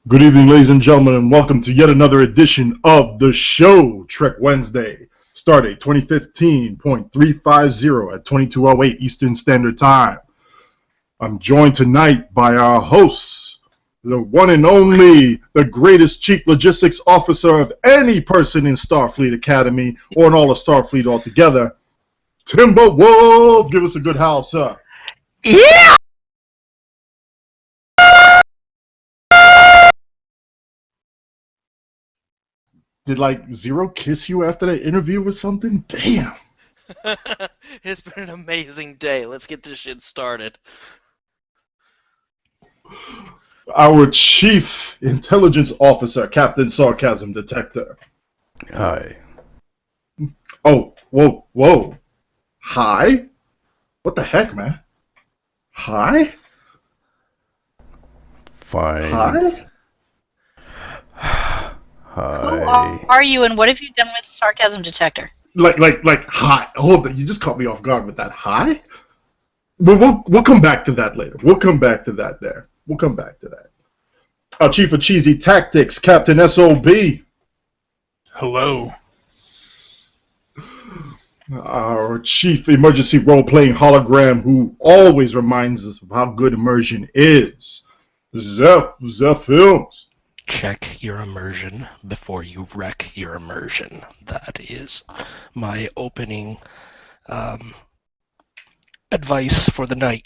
Good evening, ladies and gentlemen, and welcome to yet another edition of the show, Trek Wednesday. Stardate 2015.350 at 22:08 Eastern Standard Time. I'm joined tonight by our hosts, the one and only, the greatest chief logistics officer of any person in Starfleet Academy, or in all of Starfleet altogether, TimberWolf. Give us a good howl, sir. Yeah! Did, Zero kiss you after that interview or something? Damn. It's been an amazing day. Let's get this shit started. Our Chief Intelligence Officer, Captain SarcasmDetector. Hi. Oh, whoa. Hi? What the heck, man? Hi? Fine. Hi? Hi. Who are you, and what have you done with Sarcasm Detector? Hi. Hold on, you just caught me off guard with that. Hi? We'll come back to that later. We'll come back to that there. We'll come back to that. Our Chief of Cheesy Tactics, Captain SOB. Hello. Our Chief Emergency Role-Playing Hologram, who always reminds us of how good immersion is, Zeph Films. Check your immersion before you wreck your immersion. That is my opening advice for the night.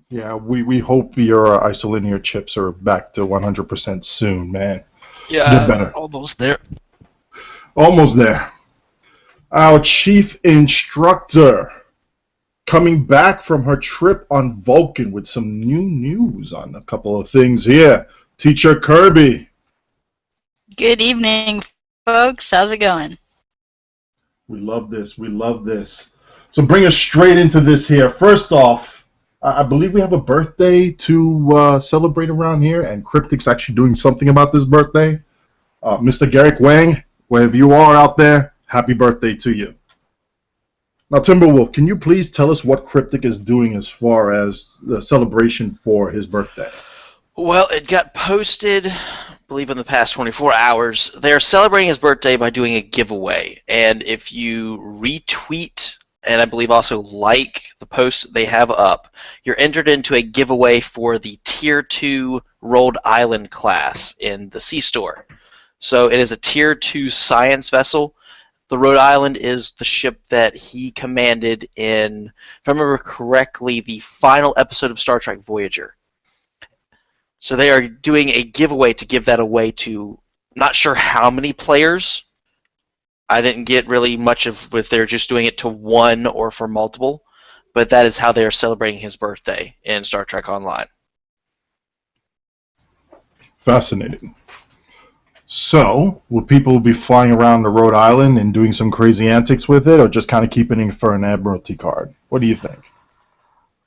Yeah, we hope your isolinear chips are back to 100% soon, man. Yeah, Get better. almost there. Almost there. Our Chief Instructor, coming back from her trip on Vulcan with some new news on a couple of things here. TeacherKirby. Good evening, folks. How's it going? We love this. We love this. So bring us straight into this here. First off, I believe we have a birthday to celebrate around here, and Cryptic's actually doing something about this birthday. Mr. Garrick Wang, wherever you are out there, happy birthday to you. Now, TimberWolf, can you please tell us what Cryptic is doing as far as the celebration for his birthday? Well, it got posted, I believe, in the past 24 hours. They're celebrating his birthday by doing a giveaway. And if you retweet and I believe also like the post they have up, you're entered into a giveaway for the Tier 2 Rhode Island class in the C-Store. So it is a Tier 2 science vessel. The Rhode Island is the ship that he commanded in, if I remember correctly, the final episode of Star Trek Voyager. So they are doing a giveaway to give that away to, not sure how many players. I didn't get really much of if they're just doing it to one or for multiple, but that is how they are celebrating his birthday in Star Trek Online. Fascinating. So, will people be flying around the Rhode Island and doing some crazy antics with it, or just kind of keeping it for an Admiralty card? What do you think?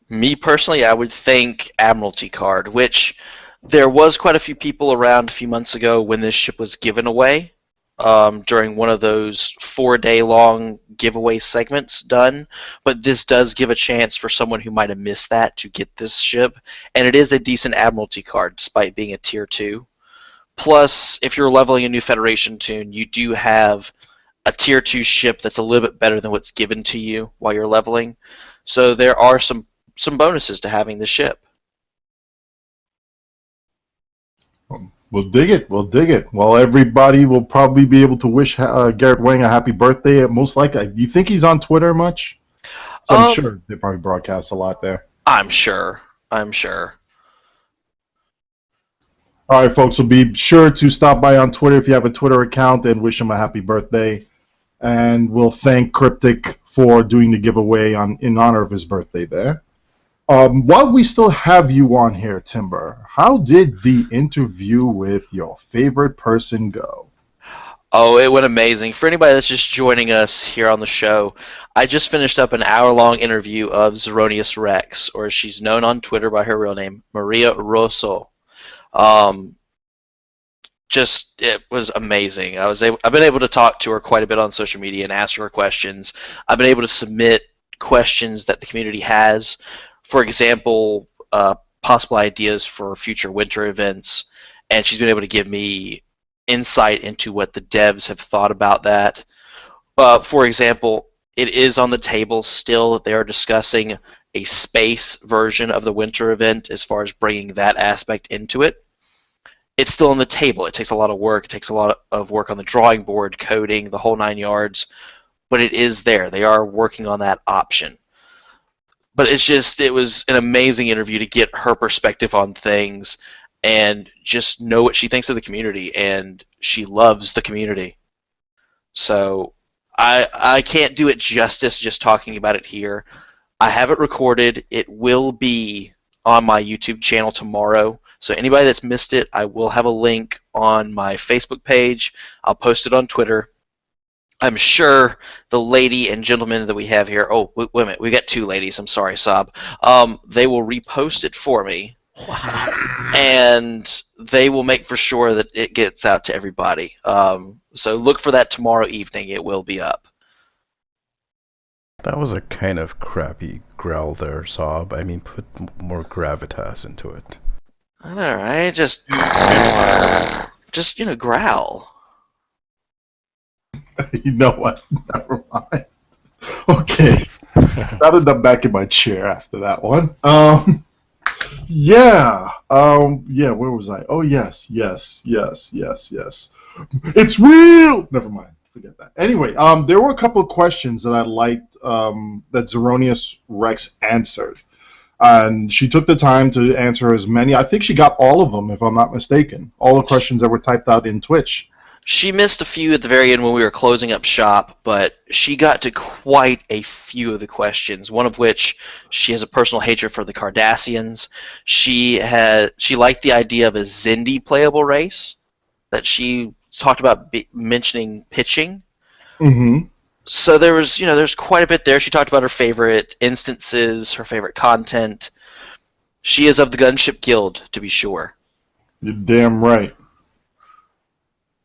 Me personally, I would think Admiralty card, which there was quite a few people around a few months ago when this ship was given away during one of those 4-day-long giveaway segments done. But this does give a chance for someone who might have missed that to get this ship, and it is a decent Admiralty card despite being a Tier 2. Plus, if you're leveling a new Federation tune, you do have a Tier 2 ship that's a little bit better than what's given to you while you're leveling. So there are some bonuses to having the ship. We'll dig it. Well, everybody will probably be able to wish Garrett Wang a happy birthday. Most likely. Do you think he's on Twitter much? So I'm sure they probably broadcast a lot there. I'm sure. All right, folks. So be sure to stop by on Twitter if you have a Twitter account and wish him a happy birthday. And we'll thank Cryptic for doing the giveaway in honor of his birthday there. While we still have you on here, Timber, how did the interview with your favorite person go? Oh, it went amazing. For anybody that's just joining us here on the show, I just finished up an hour-long interview of ZeroniusRex, or as she's known on Twitter by her real name, Maria Rosso. It was amazing. I've been able to talk to her quite a bit on social media and ask her questions. I've been able to submit questions that the community has. For example, possible ideas for future winter events, and she's been able to give me insight into what the devs have thought about that. For example, it is on the table still that they are discussing a space version of the winter event as far as bringing that aspect into it. It's still on the table. It takes a lot of work. It takes a lot of work on the drawing board, coding, the whole 9 yards, but it is there. They are working on that option. But it was an amazing interview to get her perspective on things and just know what she thinks of the community, and she loves the community. So I can't do it justice just talking about it here. I have it recorded. It will be on my YouTube channel tomorrow. So anybody that's missed it, I will have a link on my Facebook page. I'll post it on Twitter. I'm sure the lady and gentleman that we have here, oh, wait a minute, we got 2 ladies, I'm sorry, Sob. They will repost it for me, and they will make for sure that it gets out to everybody. So look for that tomorrow evening. It will be up. That was a kind of crappy growl there, Sob. I mean, put more gravitas into it. All right, just growl. You know what? Never mind. Okay. Started up back in my chair after that one. Yeah. Where was I? Oh, yes. It's real! Never mind. Forget that. Anyway, there were a couple of questions that I liked that ZeroniusRex answered. And she took the time to answer as many. I think she got all of them, if I'm not mistaken. All the questions that were typed out in Twitch. She missed a few at the very end when we were closing up shop, but she got to quite a few of the questions, one of which she has a personal hatred for the Cardassians. She liked the idea of a Xindi playable race that she talked about mentioning pitching. Mm-hmm. So there's quite a bit there. She talked about her favorite instances, her favorite content. She is of the Gunship Guild, to be sure. You're damn right.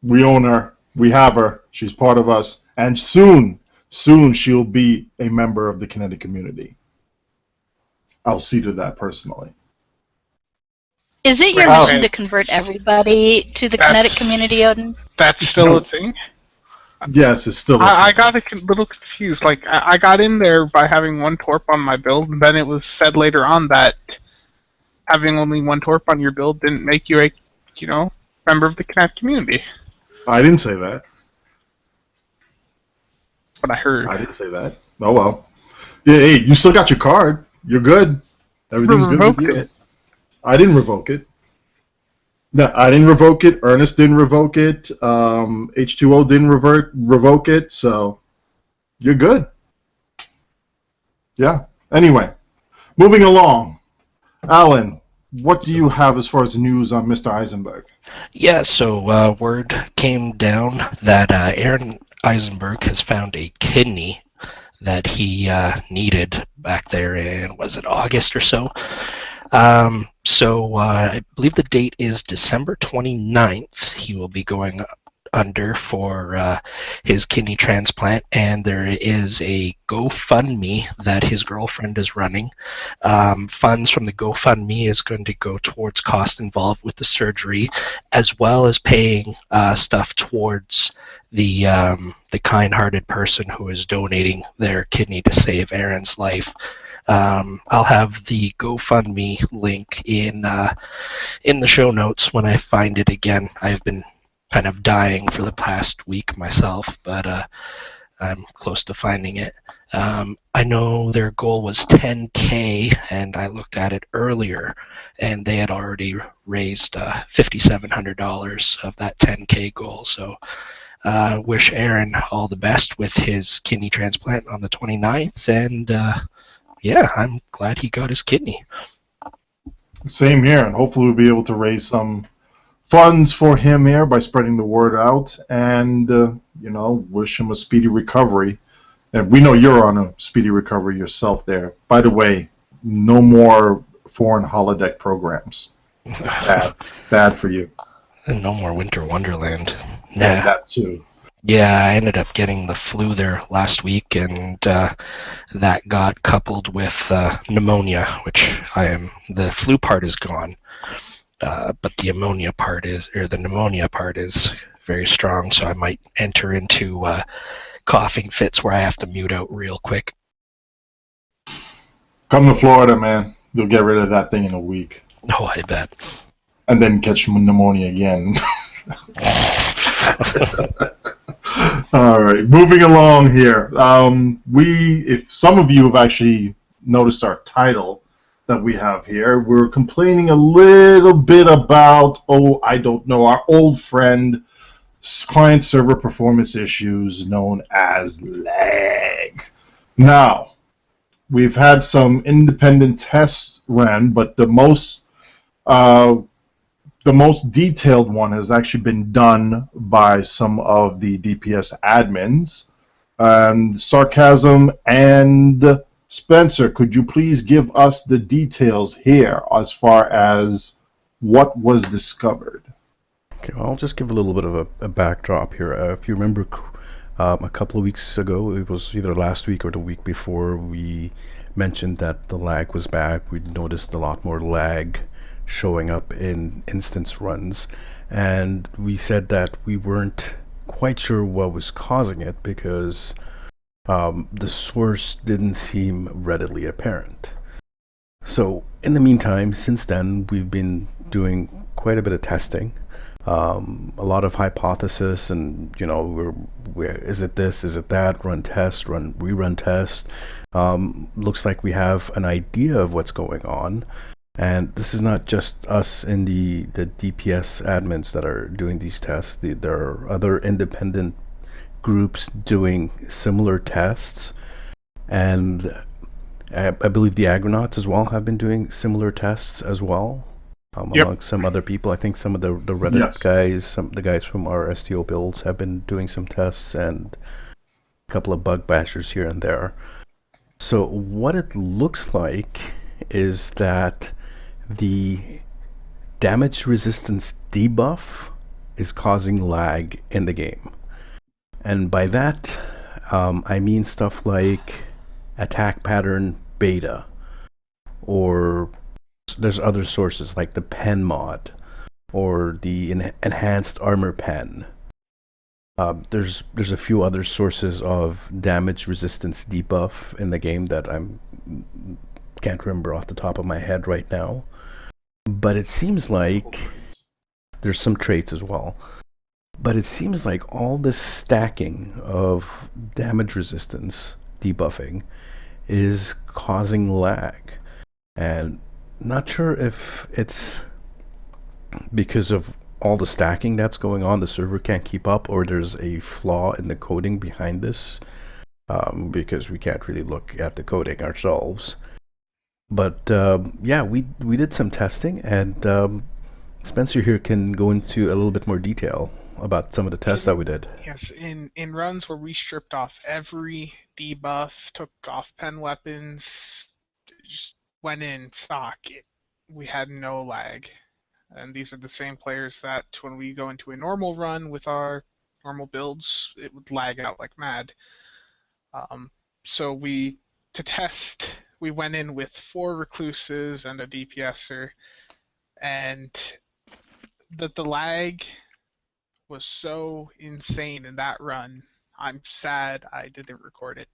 We own her. We have her. She's part of us. And soon she'll be a member of the kinetic community. I'll see to that personally. Is it your mission to convert everybody to the kinetic community, Odin? That's still a thing? Yes, it's still a thing. I got a little confused. Like, I got in there by having 1 torp on my build, and then it was said later on that having only 1 torp on your build didn't make you a, member of the kinetic community. I didn't say that. What I heard. I didn't say that. Oh, well. Yeah, hey, you still got your card. You're good. Everything's good with you. I didn't revoke it. No, I didn't revoke it. Ernest didn't revoke it. H2O didn't revoke it. So you're good. Yeah. Anyway, moving along. Alan, what do you have as far as news on Mr. Eisenberg? Yeah, so word came down that Aaron Eisenberg has found a kidney that he needed back there in, was it August or so? I believe the date is December 29th. He will be going under for his kidney transplant, and there is a GoFundMe that his girlfriend is running. Funds from the GoFundMe is going to go towards cost involved with the surgery, as well as paying stuff towards the kind-hearted person who is donating their kidney to save Aaron's life. I'll have the GoFundMe link in the show notes when I find it again. I've been kind of dying for the past week myself, but I'm close to finding it. I know their goal was 10K, and I looked at it earlier, and they had already raised $5,700 of that 10K goal. So wish Aaron all the best with his kidney transplant on the 29th, and yeah, I'm glad he got his kidney. Same here, and hopefully we'll be able to raise some funds for him here by spreading the word out, and wish him a speedy recovery. And we know you're on a speedy recovery yourself there. By the way, no more foreign holodeck programs. Bad for you. And no more Winter Wonderland. Yeah, that too. Yeah, I ended up getting the flu there last week, and that got coupled with pneumonia, which the flu part is gone. but the ammonia part or the pneumonia part is very strong, so I might enter into coughing fits where I have to mute out real quick. Come to Florida, man. You'll get rid of that thing in a week. Oh, I bet. And then catch pneumonia again. All right, moving along here. If some of you have actually noticed our title that we have here, we're complaining a little bit about, I don't know, our old friend, client-server performance issues known as lag. Now, we've had some independent tests ran, but the most detailed one has actually been done by some of the DPS admins. Sarcasm and Spencer, could you please give us the details here as far as what was discovered? Okay, well, I'll just give a little bit of a backdrop here. If you remember, a couple of weeks ago, it was either last week or the week before, we mentioned that the lag was back. We noticed a lot more lag showing up in instance runs, and we said that we weren't quite sure what was causing it because the source didn't seem readily apparent. So in the meantime, since then, we've been doing quite a bit of testing, a lot of hypothesis, and is it this, is it that, run test, rerun test. Looks like we have an idea of what's going on. And this is not just us in the DPS admins that are doing these tests. There are other independent groups doing similar tests. And I believe the Agronauts as well have been doing similar tests as well. Among some other people. I think some of the Reddit guys, the guys from our STO builds have been doing some tests, and a couple of bug bashers here and there. So what it looks like is that the damage resistance debuff is causing lag in the game. And by that, I mean stuff like attack pattern beta, or there's other sources like the pen mod or the enhanced armor pen. There's a few other sources of damage resistance debuff in the game that can't remember off the top of my head right now. But it seems like there's some traits as well. But it seems like all this stacking of damage resistance debuffing is causing lag. And not sure if it's because of all the stacking that's going on, the server can't keep up, or there's a flaw in the coding behind this, because we can't really look at the coding ourselves. But we did some testing, and Spencer here can go into a little bit more detail about some of the tests that we did. Yes, in runs where we stripped off every debuff, took off pen weapons, just went in stock, we had no lag. And these are the same players that when we go into a normal run with our normal builds, it would lag out like mad. So to test, we went in with 4 recluses and a DPSer, and the lag was so insane in that run. I'm sad I didn't record it.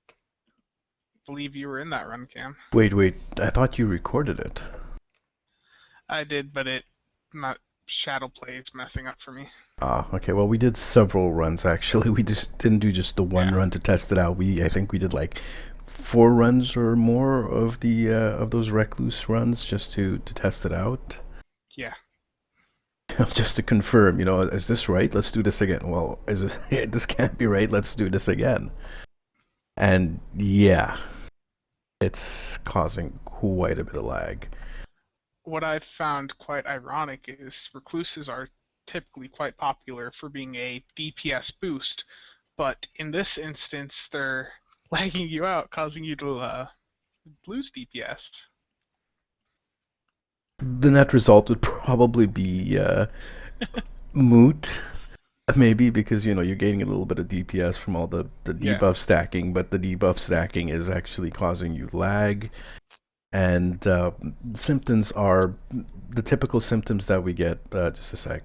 I believe you were in that run, Cam. Wait, I thought you recorded it. I did, but not shadow play is messing up for me. Okay. Well, we did several runs actually. We just didn't do just the one run to test it out. I think we did like 4 runs or more of those recluse runs just to test it out. Yeah. Just to confirm, is this right? Let's do this again. Well, this can't be right. Let's do this again. And yeah, it's causing quite a bit of lag. What I've found quite ironic is recluses are typically quite popular for being a DPS boost, but in this instance, they're lagging you out, causing you to lose DPS. The net result would probably be moot, maybe, because you're gaining a little bit of DPS from all the debuff stacking, but the debuff stacking is actually causing you lag. And symptoms are the typical symptoms that we get. Just a sec.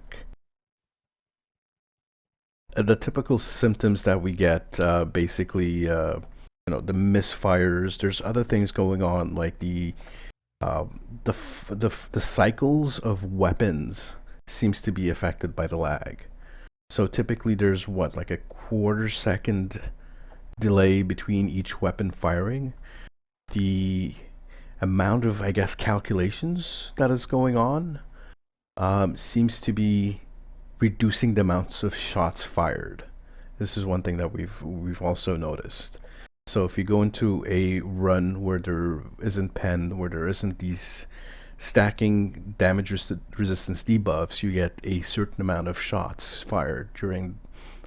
The typical symptoms that we get, basically, the misfires. There's other things going on, like the cycles of weapons seems to be affected by the lag. So typically, there's like a quarter-second delay between each weapon firing. The amount of, I guess, calculations that is going on seems to be reducing the amounts of shots fired. This is one thing that we've also noticed. So if you go into a run where there isn't pen, where there isn't these stacking damage resistance debuffs, you get a certain amount of shots fired during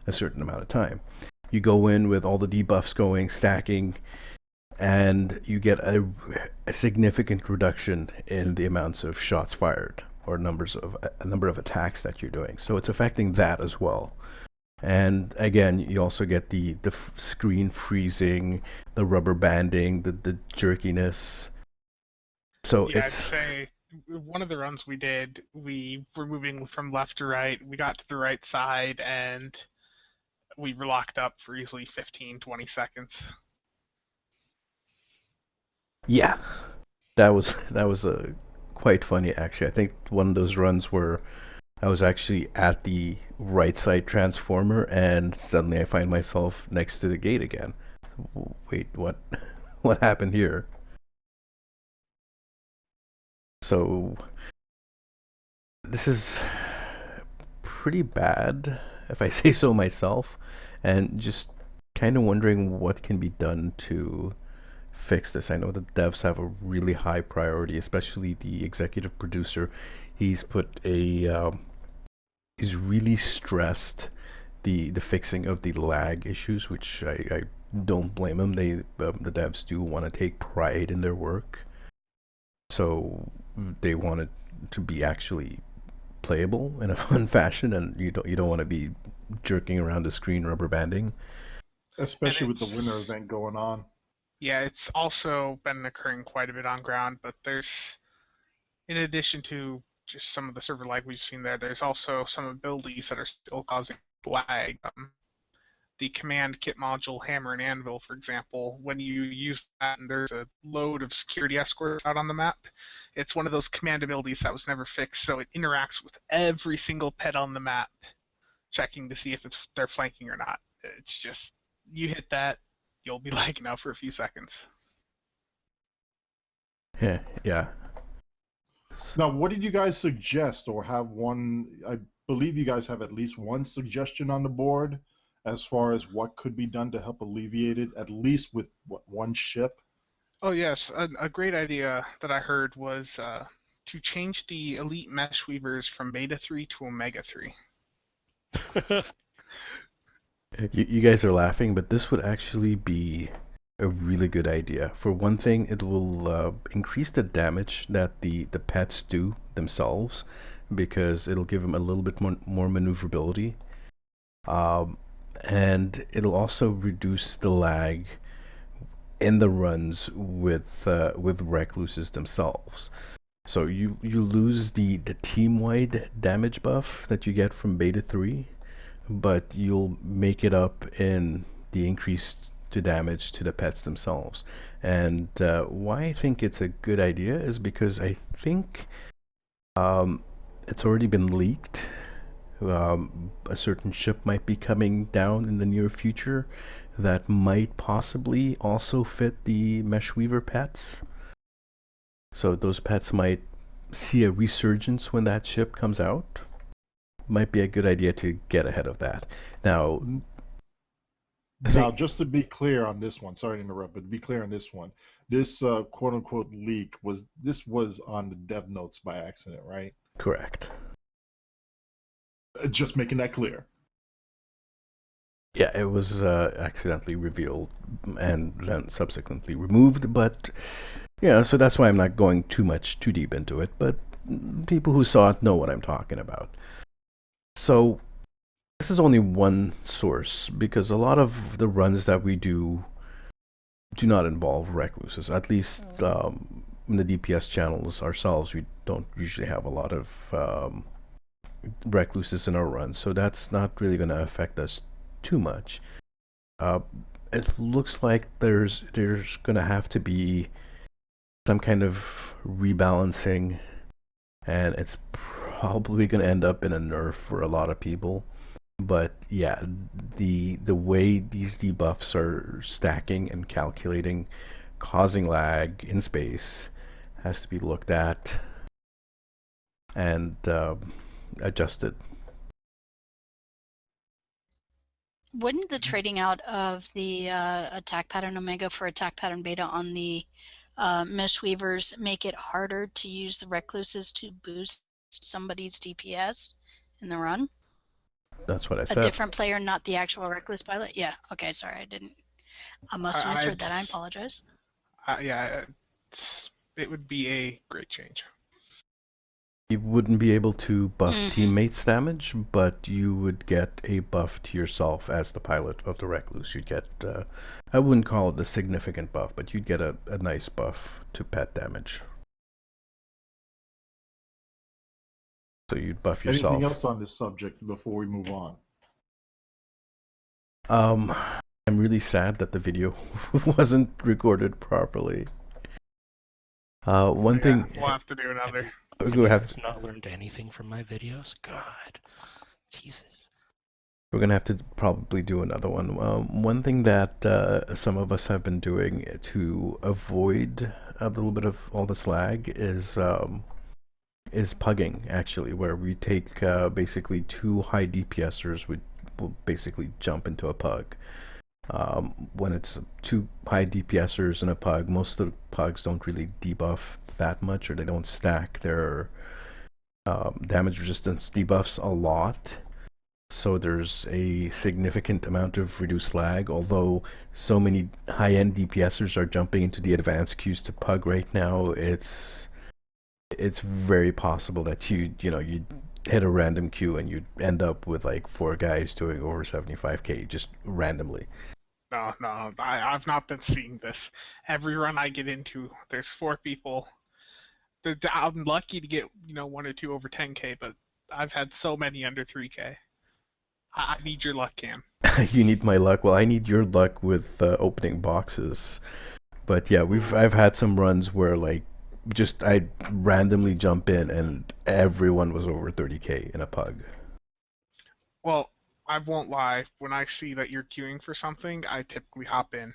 a certain amount of time. You go in with all the debuffs going, stacking, and you get a significant reduction in the amounts of shots fired, or a number of attacks that you're doing. So it's affecting that as well. And again, you also get the screen freezing, the rubber banding, the jerkiness. So yeah, it's... I'd say one of the runs we did, we were moving from left to right. We got to the right side, and we were locked up for easily 15, 20 seconds. Yeah, that was quite funny, actually. I think one of those runs where I was actually at the right side transformer, and suddenly I find myself next to the gate again. Wait, what? What happened here? So this is pretty bad, if I say so myself, and just kind of wondering what can be done to fix this. I know the devs have a really high priority, especially the executive producer. He's put he's really stressed the fixing of the lag issues, which I don't blame him. The devs do want to take pride in their work, so they want it to be actually playable in a fun fashion, and you don't want to be jerking around the screen, rubber banding, especially with the winter event going on. Yeah, it's also been occurring quite a bit on ground, but there's, in addition to just some of the server lag we've seen there's also some abilities that are still causing lag. The command kit module Hammer and Anvil, for example, when you use that and there's a load of security escorts out on the map, it's one of those command abilities that was never fixed, so it interacts with every single pet on the map, checking to see if they're flanking or not. It's just, you hit that, you'll be lagging out for a few seconds. Yeah. Now, what did you guys suggest, or have one? I believe you guys have at least one suggestion on the board as far as what could be done to help alleviate it, at least with one ship. Oh yes, a great idea that I heard was to change the Elite Mesh Weavers from Beta 3 to Omega 3. You guys are laughing, but this would actually be a really good idea. For one thing, it will increase the damage that the pets do themselves, because it'll give them a little bit more maneuverability. And it'll also reduce the lag in the runs with recluses themselves. So you lose the team-wide damage buff that you get from Beta 3, but you'll make it up in the increased to damage to the pets themselves. And why I think it's a good idea is because I think it's already been leaked. A certain ship might be coming down in the near future that might possibly also fit the Meshweaver pets. So those pets might see a resurgence when that ship comes out. Might be a good idea to get ahead of that. Now, just to be clear on this one, sorry to interrupt, but to be clear on this one, this quote-unquote leak was on the dev notes by accident, right? Correct. Just making that clear. Yeah, it was accidentally revealed and then subsequently removed, but yeah, so that's why I'm not going too deep into it, but people who saw it know what I'm talking about. So this is only one source, because a lot of the runs that we do not involve recluses. At least in the DPS channels ourselves, we don't usually have a lot of recluses in our run, so that's not really going to affect us too much. It looks like there's going to have to be some kind of rebalancing, and it's probably going to end up in a nerf for a lot of people. But yeah, the way these debuffs are stacking and calculating, causing lag in space, has to be looked at and adjusted. Wouldn't the trading out of the attack pattern omega for attack pattern beta on the mesh weavers make it harder to use the recluses to boost somebody's DPS in the run? That's what I said. A different player, not the actual recluse pilot? Yeah, okay, sorry, I must have misheard that, I apologize. Yeah, it would be a great change. You wouldn't be able to buff teammates' damage, but you would get a buff to yourself as the pilot of the recluse. You'd get, I wouldn't call it a significant buff, but you'd get a nice buff to pet damage. So you'd buff yourself. Anything else on this subject before we move on? I'm really sad that the video wasn't recorded properly. One thing... We'll have to do another. Have not learned anything from my videos? God. Jesus. We're going to have to probably do another one. One thing that some of us have been doing to avoid a little bit of all this lag is pugging, actually, where we take basically two high DPSers will basically jump into a pug. When it's two high DPSers and a pug, most of the pugs don't really debuff that much, or they don't stack their damage resistance debuffs a lot. So there's a significant amount of reduced lag, although so many high-end DPSers are jumping into the advanced queues to pug right now. It's very possible that you hit a random queue and you'd end up with like 4 guys doing over 75k just randomly. No, I've not been seeing this. Every run I get into, there's 4 people. I'm lucky to get 1 or 2 over 10k, but I've had so many under 3k. I need your luck, Cam. You need my luck. Well, I need your luck with opening boxes. But yeah, I've had some runs where like I randomly jump in and everyone was over 30k in a pug. Well, I won't lie. When I see that you're queuing for something, I typically hop in.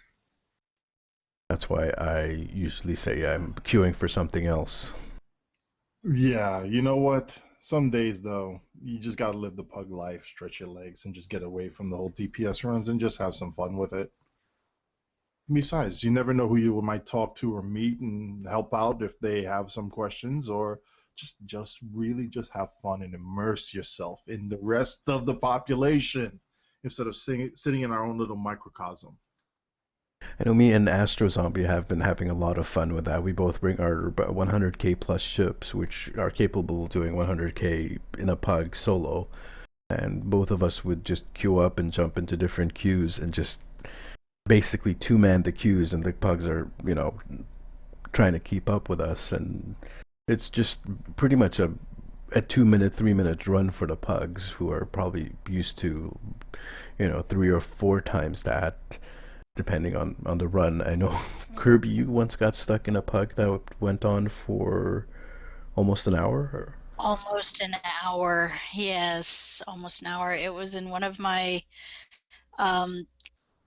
That's why I usually say I'm queuing for something else. Yeah, you know what? Some days, though, you just gotta live the pug life, stretch your legs, and just get away from the whole DPS runs and just have some fun with it. Besides, you never know who you might talk to or meet and help out if they have some questions, or just really just have fun and immerse yourself in the rest of the population instead of sitting in our own little microcosm. I know me and Astro Zombie have been having a lot of fun with that. We both bring our 100k plus ships, which are capable of doing 100k in a pug solo, and both of us would just queue up and jump into different queues and just basically two-man the queues, and the pugs are, trying to keep up with us, and it's just pretty much a 2-minute, 3-minute run for the pugs, who are probably used to, 3 or 4 times that, depending on the run. I know, Kirby, you once got stuck in a pug that went on for almost an hour? Or? Almost an hour, yes, almost an hour. It was in one of my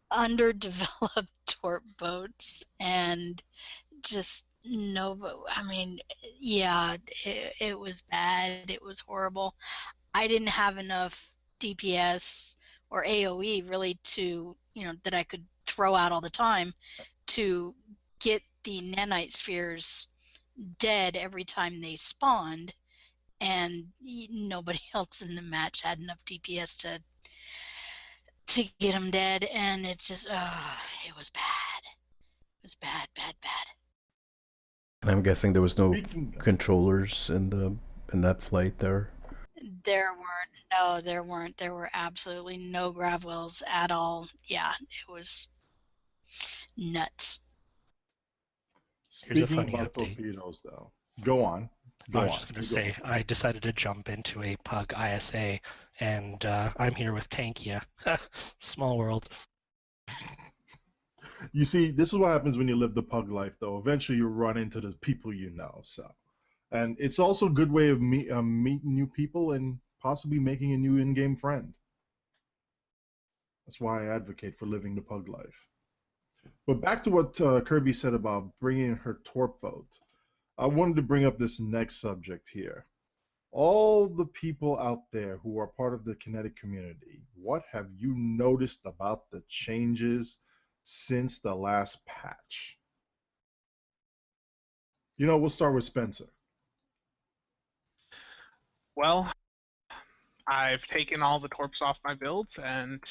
underdeveloped torp boats, and just it was bad. It was horrible. I didn't have enough DPS or AoE really to, that I could throw out all the time to get the nanite spheres dead every time they spawned, and nobody else in the match had enough DPS to get them dead, and it just, it was bad. It was bad. And I'm guessing there was no controllers in that flight there? There weren't. No, there weren't. There were absolutely no grav wheels at all. Yeah, it was nuts. Here's a Speaking funny about update. torpedoes, though, go on. I Go was on. just going to You go. say, I decided to jump into a Pug ISA, and I'm here with Tankia. Small world. You see, this is what happens when you live the pug life, though. Eventually, you run into the people you know. So, and it's also a good way of meeting new people and possibly making a new in-game friend. That's why I advocate for living the pug life. But back to what Kirby said about bringing her torp boat. I wanted to bring up this next subject here. All the people out there who are part of the kinetic community, what have you noticed about the changes since the last patch? We'll start with Spencer. Well, I've taken all the torps off my builds and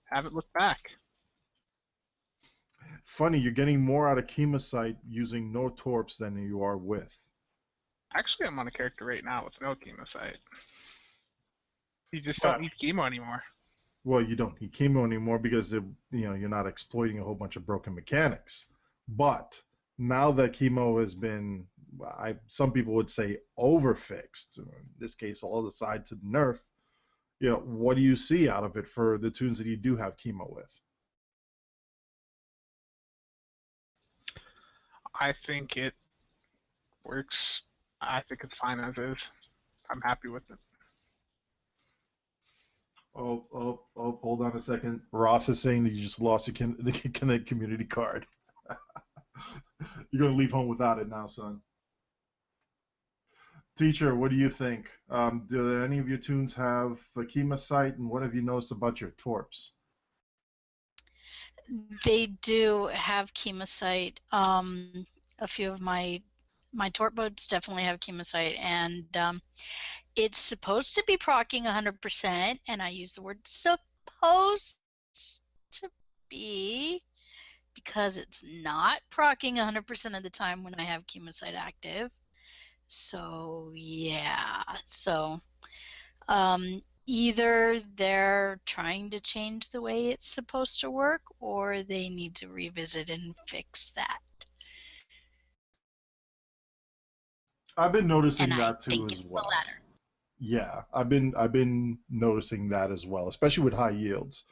haven't looked back. Funny, you're getting more out of Chemosite using no torps than you are with. Actually, I'm on a character right now with no chemosite. You just Well- don't need chemo anymore. Well, you don't need chemo anymore because you're not exploiting a whole bunch of broken mechanics. But now that chemo has been, some people would say, overfixed. In this case, all aside to nerf. What do you see out of it for the tunes that you do have chemo with? I think it works. I think it's fine as is. I'm happy with it. Oh, hold on a second. Ross is saying that you just lost the Connect community card. You're going to leave home without it now, son. Teacher, what do you think? Do any of your tunes have a Chemosite, and what have you noticed about your torps? They do have chemosite. A few of my torp boats definitely have chemosite, and it's supposed to be proccing 100%, and I use the word supposed to be because it's not proccing 100% of the time when I have chemosite active. So yeah, either they're trying to change the way it's supposed to work, or they need to revisit and fix that. I've been noticing And that I too think as it's well. the latter. Yeah, I've been noticing that as well, especially with high yields.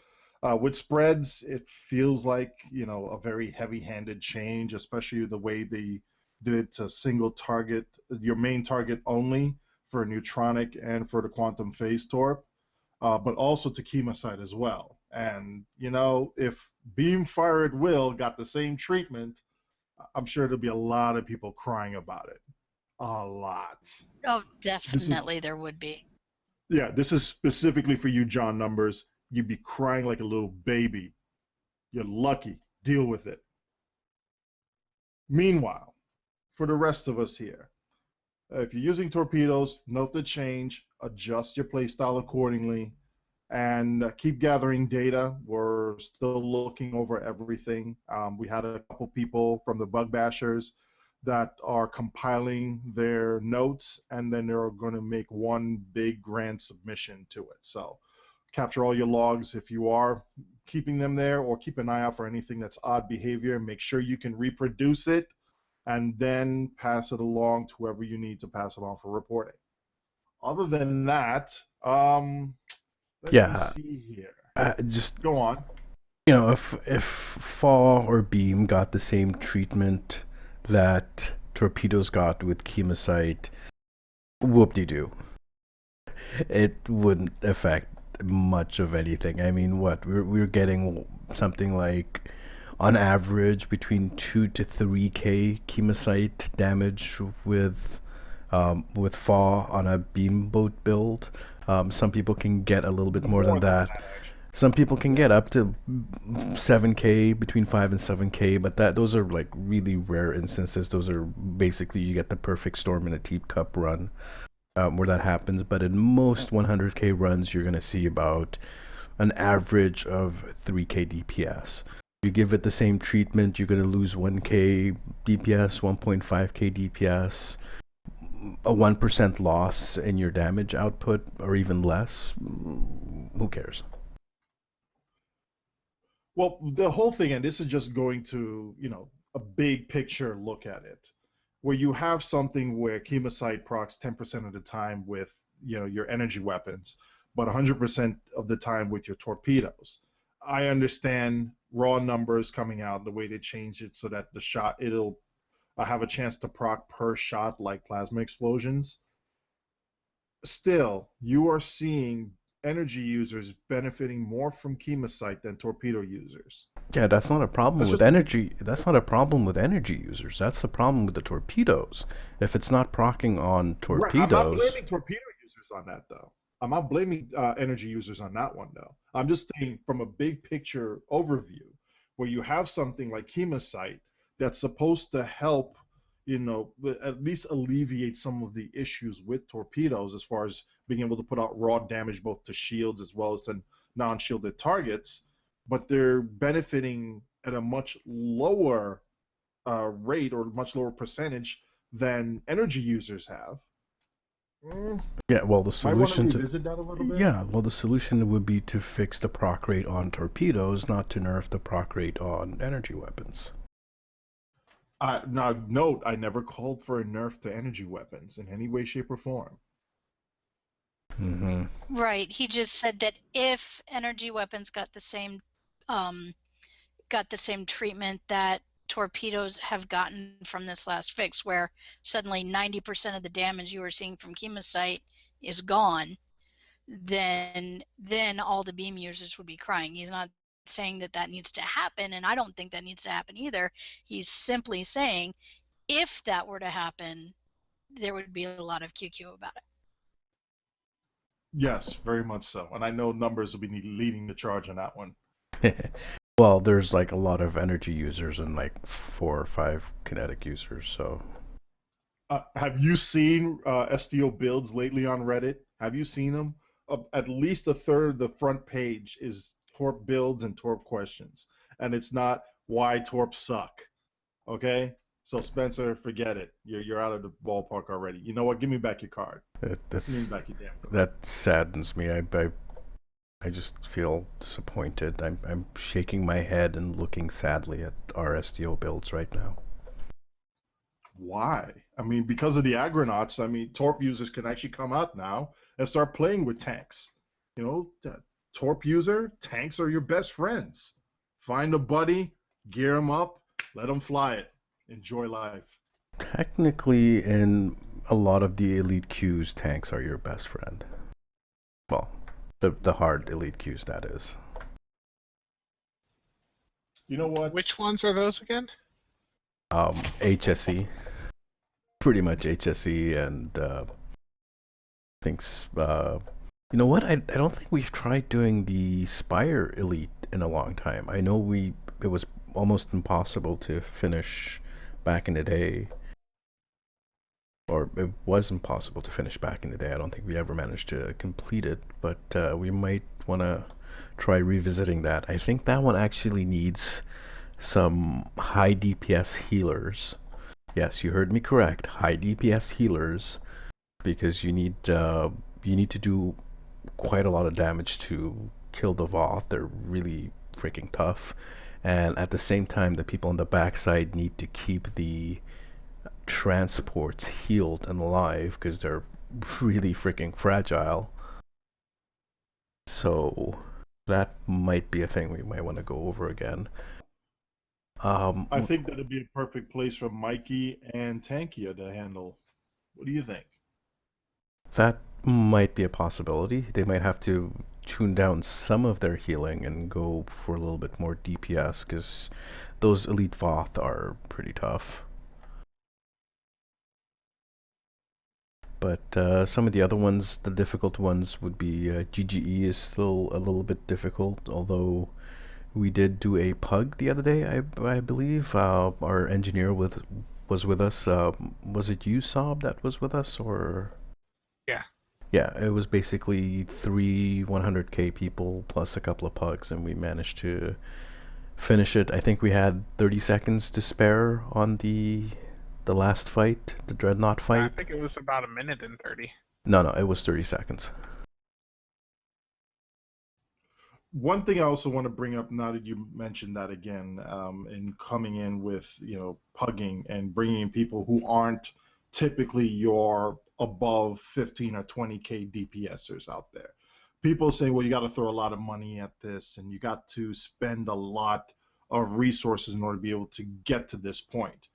With spreads, it feels like a very heavy-handed change, especially the way they did it to single target, your main target only for a neutronic and for the quantum phase torp, but also to Chemosite as well. And if beam fire at will got the same treatment, I'm sure there'll be a lot of people crying about it. A lot. Oh, definitely there would be. Yeah, this is specifically for you, John Numbers. You'd be crying like a little baby. You're lucky. Deal with it. Meanwhile, for the rest of us here, if you're using torpedoes, note the change, adjust your playstyle accordingly, and keep gathering data. We're still looking over everything. We had a couple people from the Bug Bashers that are compiling their notes, and then they're going to make one big grand submission to it. So capture all your logs if you are keeping them there, or keep an eye out for anything that's odd behavior. Make sure you can reproduce it, and then pass it along to whoever you need to pass it on for reporting. Other than that, let me see here. Just Go on. if Fall or Beam got the same treatment that torpedoes got with Chemosite, whoop-de-doo. It wouldn't affect much of anything. I mean, we're getting something like, on average, between 2 to 3k Chemosite damage with Fall on a beam boat build. Some people can get a little bit more than that. Some people can get up to 7k, between 5 and 7k, but those are like really rare instances. Those are basically, you get the perfect storm in a Teep Cup run where that happens. But in most 100k runs, you're going to see about an average of 3k DPS. You give it the same treatment, you're going to lose 1k DPS, 1.5k DPS, a 1% loss in your damage output, or even less. Who cares? Well, the whole thing, and this is just going to, a big picture look at it, where you have something where Chemosite procs 10% of the time with your energy weapons, but 100% of the time with your torpedoes. I understand raw numbers coming out, the way they changed it so that the shot, it'll have a chance to proc per shot like plasma explosions. Still, you are seeing energy users benefiting more from Chemosite than torpedo users. Yeah, that's not a problem That's with just energy. That's not a problem with energy users. That's a problem with the torpedoes. If it's not procking on right. I'm not torpedoes, blaming torpedo users on that, though. I'm not blaming energy users on that one, though. I'm just saying from a big picture overview, where you have something like Chemosite that's supposed to help, at least alleviate some of the issues with torpedoes as far as being able to put out raw damage both to shields as well as to non-shielded targets, but they're benefiting at a much lower rate or much lower percentage than energy users have. yeah, well, the Might want to solution to revisit that a little bit. yeah, well, the solution would be to fix the proc rate on torpedoes, not to nerf the proc rate on energy weapons. Now, note, I never called for a nerf to energy weapons in any way, shape, or form. Mm-hmm. Right. He just said that if energy weapons got the same treatment that torpedoes have gotten from this last fix, where suddenly 90% of the damage you were seeing from Chemosite is gone, then all the beam users would be crying. He's not saying that needs to happen, and I don't think that needs to happen either. He's simply saying if that were to happen, there would be a lot of QQ about it. Yes, very much so. And I know numbers will be leading the charge on that one. Well, there's like a lot of energy users and like 4 or 5 kinetic users, so. Have you seen STO builds lately on Reddit? Have you seen them? At least a third of the front page is Torp builds and Torp questions. And it's not why Torp suck. Okay? So Spencer, forget it. You're out of the ballpark already. You know what? Give me back your card. Give me back your damn card. That saddens me. I just feel disappointed. I'm shaking my head and looking sadly at our STO builds right now. Why? I mean, because of the agronauts, Torp users can actually come out now and start playing with tanks. Torp user, tanks are your best friends. Find a buddy, gear them up, let them fly it. Enjoy life. Technically, in a lot of the elite queues, tanks are your best friend. Well, the hard elite queues, that is. You know what? Which ones are those again? HSE. Pretty much HSE and things. You know what? I don't think we've tried doing the Spire Elite in a long time. I know it was almost impossible to finish back in the day. Or it was impossible to finish back in the day. I don't think we ever managed to complete it, but we might want to try revisiting that. I think that one actually needs some high DPS healers. Yes, you heard me correct. High DPS healers, because you need to do quite a lot of damage to kill the Voth. They're really freaking tough, and at the same time, the people on the backside need to keep the transports healed and alive because they're really freaking fragile. So that might be a thing we might want to go over again. I think that'd be a perfect place for Mikey and Tankia to handle. What do you think? That might be a possibility. They might have to tune down some of their healing and go for a little bit more DPS because those elite Voth are pretty tough. But some of the other ones, the difficult ones, would be GGE is still a little bit difficult, although we did do a pug the other day, I believe. Our engineer was with us. Was it you, Saab, that was with us, or? Yeah. Yeah, it was basically 3 100k people plus a couple of pugs, and we managed to finish it. I think we had 30 seconds to spare on the last fight, the Dreadnought fight. I think it was about 1 minute and 30. No, it was 30 seconds. One thing I also want to bring up now that you mentioned that again, in coming in with, pugging and bringing in people who aren't typically your above 15 or 20K DPSers out there. People saying, well, you got to throw a lot of money at this and you got to spend a lot of resources in order to be able to get to this point.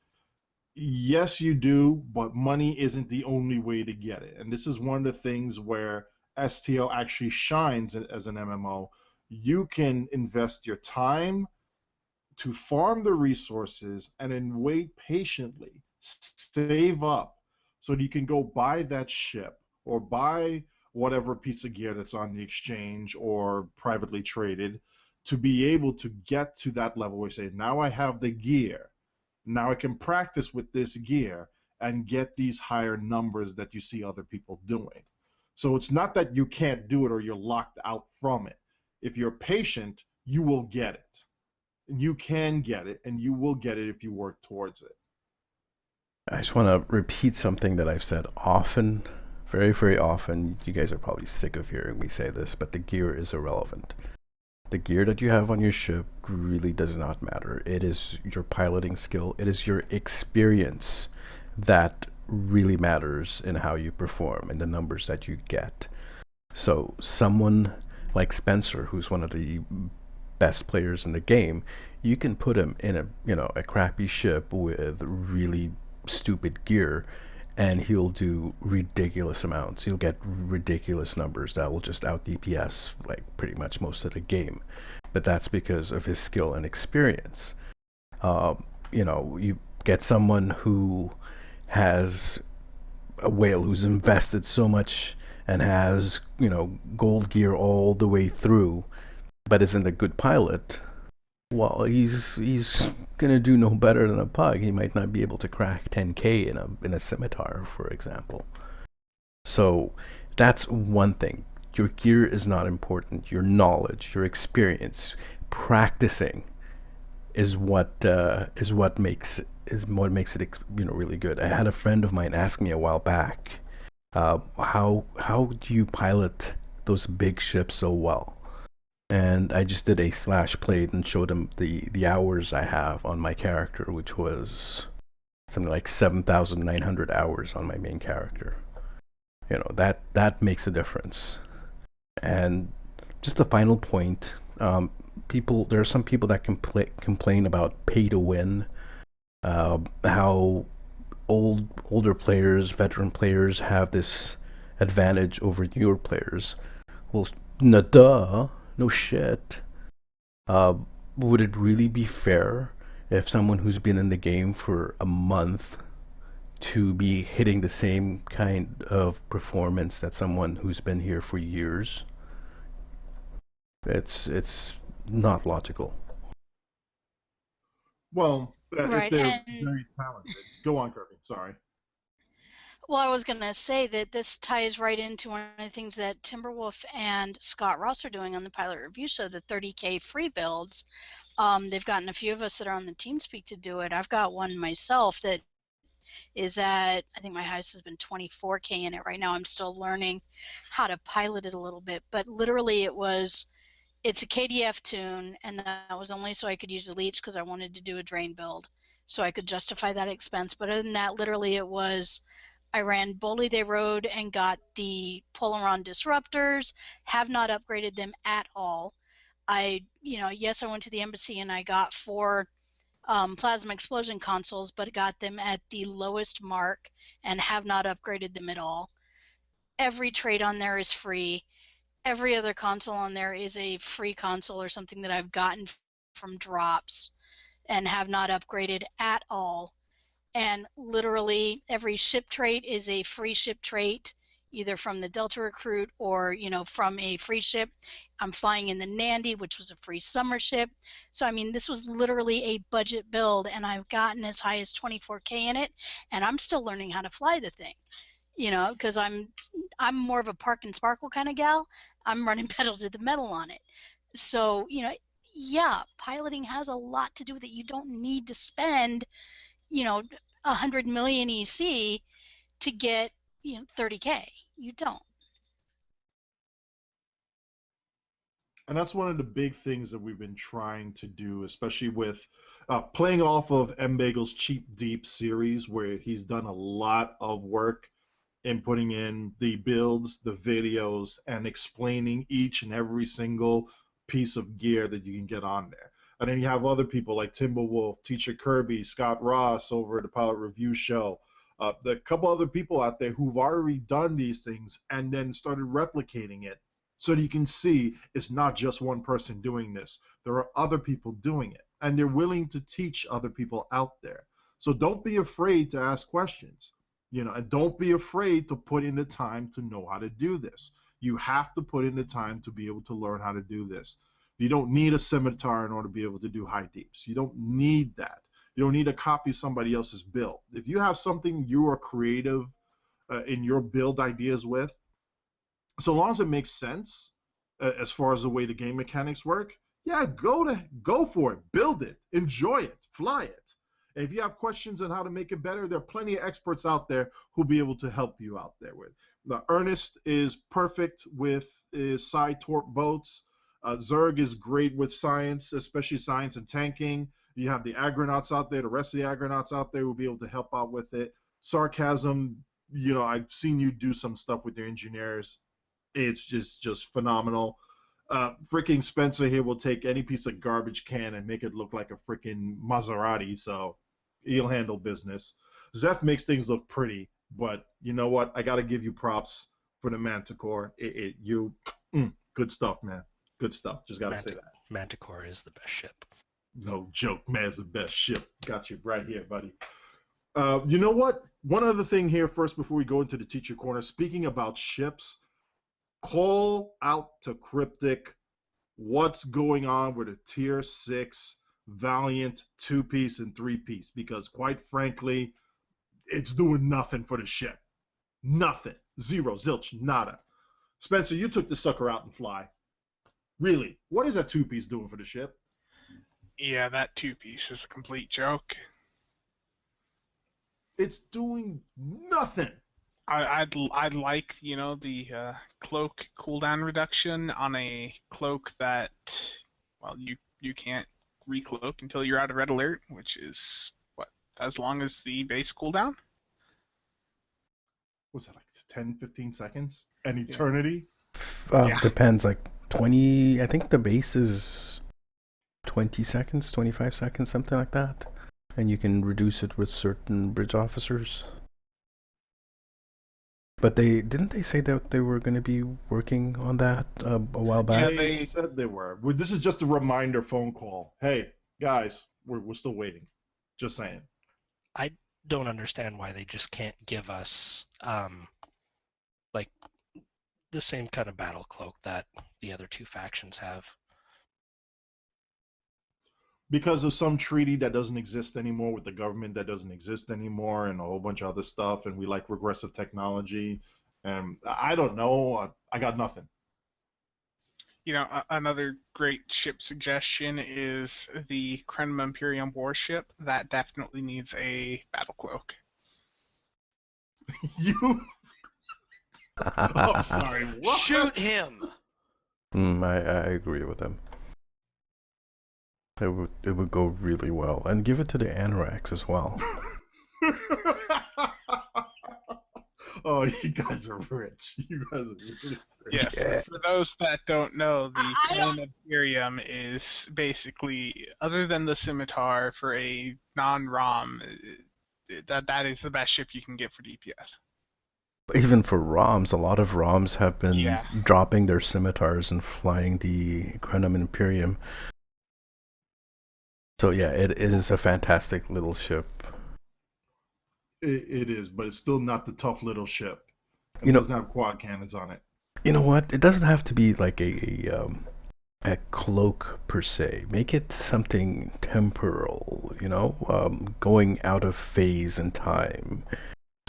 Yes, you do, but money isn't the only way to get it. And this is one of the things where STO actually shines as an MMO. You can invest your time to farm the resources and then wait patiently, save up, so that you can go buy that ship or buy whatever piece of gear that's on the exchange or privately traded to be able to get to that level where you say, now I have the gear. Now I can practice with this gear and get these higher numbers that you see other people doing. So it's not that you can't do it or you're locked out from it. If you're patient, you will get it. You can get it, and you will get it if you work towards it. I just want to repeat something that I've said often, very, very often. You guys are probably sick of hearing me say this, but the gear is irrelevant. The gear that you have on your ship really does not matter. It is your piloting skill. It is your experience that really matters in how you perform and the numbers that you get. So someone like Spencer, who's one of the best players in the game, you can put him in a crappy ship with really stupid gear and he'll do ridiculous amounts. He'll get ridiculous numbers that will just out DPS like pretty much most of the game. But that's because of his skill and experience. You get someone who has a whale who's invested so much and has, gold gear all the way through, but isn't a good pilot. Well, he's gonna do no better than a pug. He might not be able to crack 10K in a scimitar, for example. So that's one thing. Your gear is not important. Your knowledge, your experience, practicing is what makes it really good. I had a friend of mine ask me a while back, how do you pilot those big ships so well? And I just did a slash played and showed him the hours I have on my character, which was something like 7,900 hours on my main character. That makes a difference. And just a final point, there are some people that complain about pay to win, how older players, veteran players have this advantage over newer players. Well, no shit. Would it really be fair if someone who's been in the game for a month to be hitting the same kind of performance that someone who's been here for years? It's not logical. Well, Right, if they're and very talented. Go on, Kirby. Sorry. well, I was going to say that this ties right into one of the things that TimberWolf and Scott Ross are doing on the Pilot Review Show, the 30K free builds. They've gotten a few of us that are on the TeamSpeak to do it. I've got one myself that is at, I think my highest has been 24K in it right now. I'm still learning how to pilot it a little bit, but literally it's a KDF tune, and that was only so I could use a leech because I wanted to do a drain build, so I could justify that expense. But other than that, literally I ran Boldly They Rode and got the Polaron disruptors, have not upgraded them at all. Yes, I went to the embassy and I got 4 plasma explosion consoles, but got them at the lowest mark and have not upgraded them at all. Every trade on there is free. Every other console on there is a free console or something that I've gotten from drops and have not upgraded at all. And literally every ship trait is a free ship trait, either from the Delta Recruit or from a free ship. I'm flying in the Nandy, which was a free summer ship. So I mean, this was literally a budget build, and I've gotten as high as 24K in it, and I'm still learning how to fly the thing, because I'm more of a park and sparkle kind of gal. I'm running pedal to the metal on it. So yeah, piloting has a lot to do with it. You don't need to spend 100 million EC to get 30K. You don't. And that's one of the big things that we've been trying to do, especially with playing off of M. Bagel's Cheap Deep series, where he's done a lot of work in putting in the builds, the videos, and explaining each and every single piece of gear that you can get on there. And then you have other people like TimberWolf, TeacherKirby, Scott Ross over at the Pilot Review Show. The couple other people out there who've already done these things and then started replicating it. So that you can see it's not just one person doing this. There are other people doing it, and they're willing to teach other people out there. So don't be afraid to ask questions, and don't be afraid to put in the time to know how to do this. You have to put in the time to be able to learn how to do this. You don't need a scimitar in order to be able to do high deeps. You don't need that. You don't need to copy somebody else's build. If you have something you are creative in your build ideas with, so long as it makes sense as far as the way the game mechanics work, yeah, go for it, build it, enjoy it, fly it. And if you have questions on how to make it better, there are plenty of experts out there who'll be able to help you out there with. Now, Ernest is perfect with his side torp boats. Zerg is great with science, especially science and tanking. You have the agronauts out there, the rest of the agronauts out there will be able to help out with it. Sarcasm, I've seen you do some stuff with your engineers. It's just phenomenal. Freaking Spencer here will take any piece of garbage can and make it look like a freaking Maserati, so he'll handle business. Zeph makes things look pretty, but you know what? I got to give you props for the Manticore. Good stuff, man. Good stuff. Just got to say that. Manticore is the best ship. No joke, man. It's the best ship. Got you right here, buddy. You know what? One other thing here first before we go into the teacher corner. Speaking about ships, call out to Cryptic what's going on with a Tier 6 Valiant 2-piece and 3-piece, because quite frankly, it's doing nothing for the ship. Nothing. Zero. Zilch. Nada. Spencer, you took the sucker out and fly. Really? What is that 2-piece doing for the ship? Yeah, that 2-piece is a complete joke. It's doing nothing. I'd like, the cloak cooldown reduction on a cloak that, well, you can't recloak until you're out of red alert, which is, as long as the base cooldown? Was that like 10, 15 seconds? An eternity? Yeah. Depends, like 20, I think the base is 20 seconds, 25 seconds, something like that. And you can reduce it with certain bridge officers. But didn't they say that they were going to be working on that a while back? Yeah, they said they were. This is just a reminder phone call. Hey, guys, we're still waiting. Just saying. I don't understand why they just can't give us like the same kind of battle cloak that the other two factions have. Because of some treaty that doesn't exist anymore with the government that doesn't exist anymore and a whole bunch of other stuff, and we like regressive technology. And I don't know. I got nothing. Another great ship suggestion is the Krenim Imperium warship. That definitely needs a battle cloak. You... I'm sorry. What? Shoot him! I agree with him. It would go really well, and give it to the Anorax as well. Oh, you guys are rich. You guys are really rich. Yeah, for those that don't know, the Krenim Imperium is basically, other than the scimitar for a non-ROM, that is the best ship you can get for DPS. Even for ROMs, a lot of ROMs have been dropping their scimitars and flying the Krenim Imperium. So yeah, it is a fantastic little ship. It is, but it's still not the tough little ship. It doesn't have quad cannons on it. You know what? It doesn't have to be like a cloak per se. Make it something temporal. Going out of phase and time,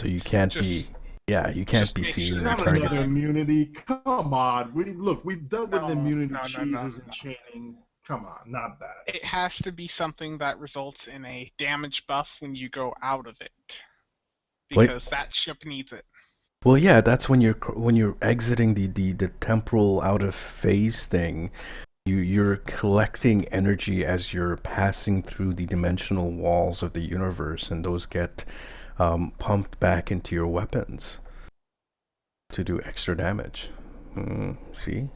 so you can't be seen and targeted. Another immunity. Come on, we've dealt with immunity cheeses and chaining. Come on, not that. It has to be something that results in a damage buff when you go out of it, because that ship needs it. Well, yeah, that's when you're exiting the temporal out of phase thing. You're collecting energy as you're passing through the dimensional walls of the universe, and those get pumped back into your weapons to do extra damage. See?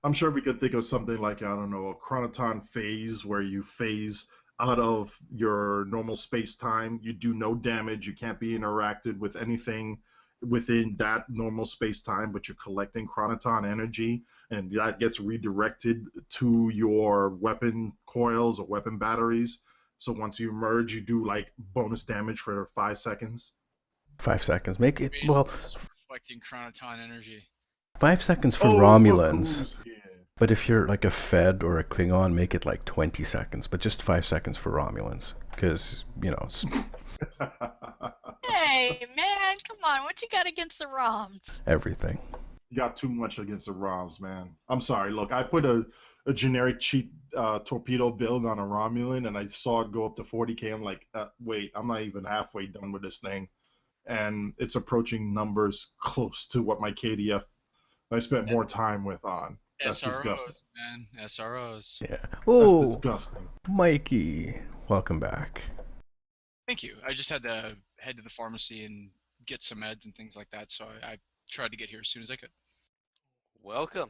I'm sure we could think of something like, I don't know, a chronoton phase where you phase out of your normal space-time. You do no damage. You can't be interacted with anything within that normal space-time, but you're collecting chronoton energy, and that gets redirected to your weapon coils or weapon batteries. So once you merge, you do like bonus damage for 5 seconds. 5 seconds. Make it, Basically well, just reflecting chronoton energy. 5 seconds for Oh, Romulans. who's here? But if you're like a Fed or a Klingon, make it like 20 seconds. But just 5 seconds for Romulans. Because, you know. Hey, man, come on. What you got against the ROMs? Everything. You got too much against the ROMs, man. I'm sorry. Look, I put a generic cheap torpedo build on a Romulan, and I saw it go up to 40k. I'm like, wait, I'm not even halfway done with this thing. And it's approaching numbers close to what my KDF I spent more time with on. That's disgusting. SROs, man. SROs. Yeah. That's Oh, disgusting. Mikey. Welcome back. Thank you. I just had to head to the pharmacy and get some meds and things like that, so I tried to get here as soon as I could. Welcome.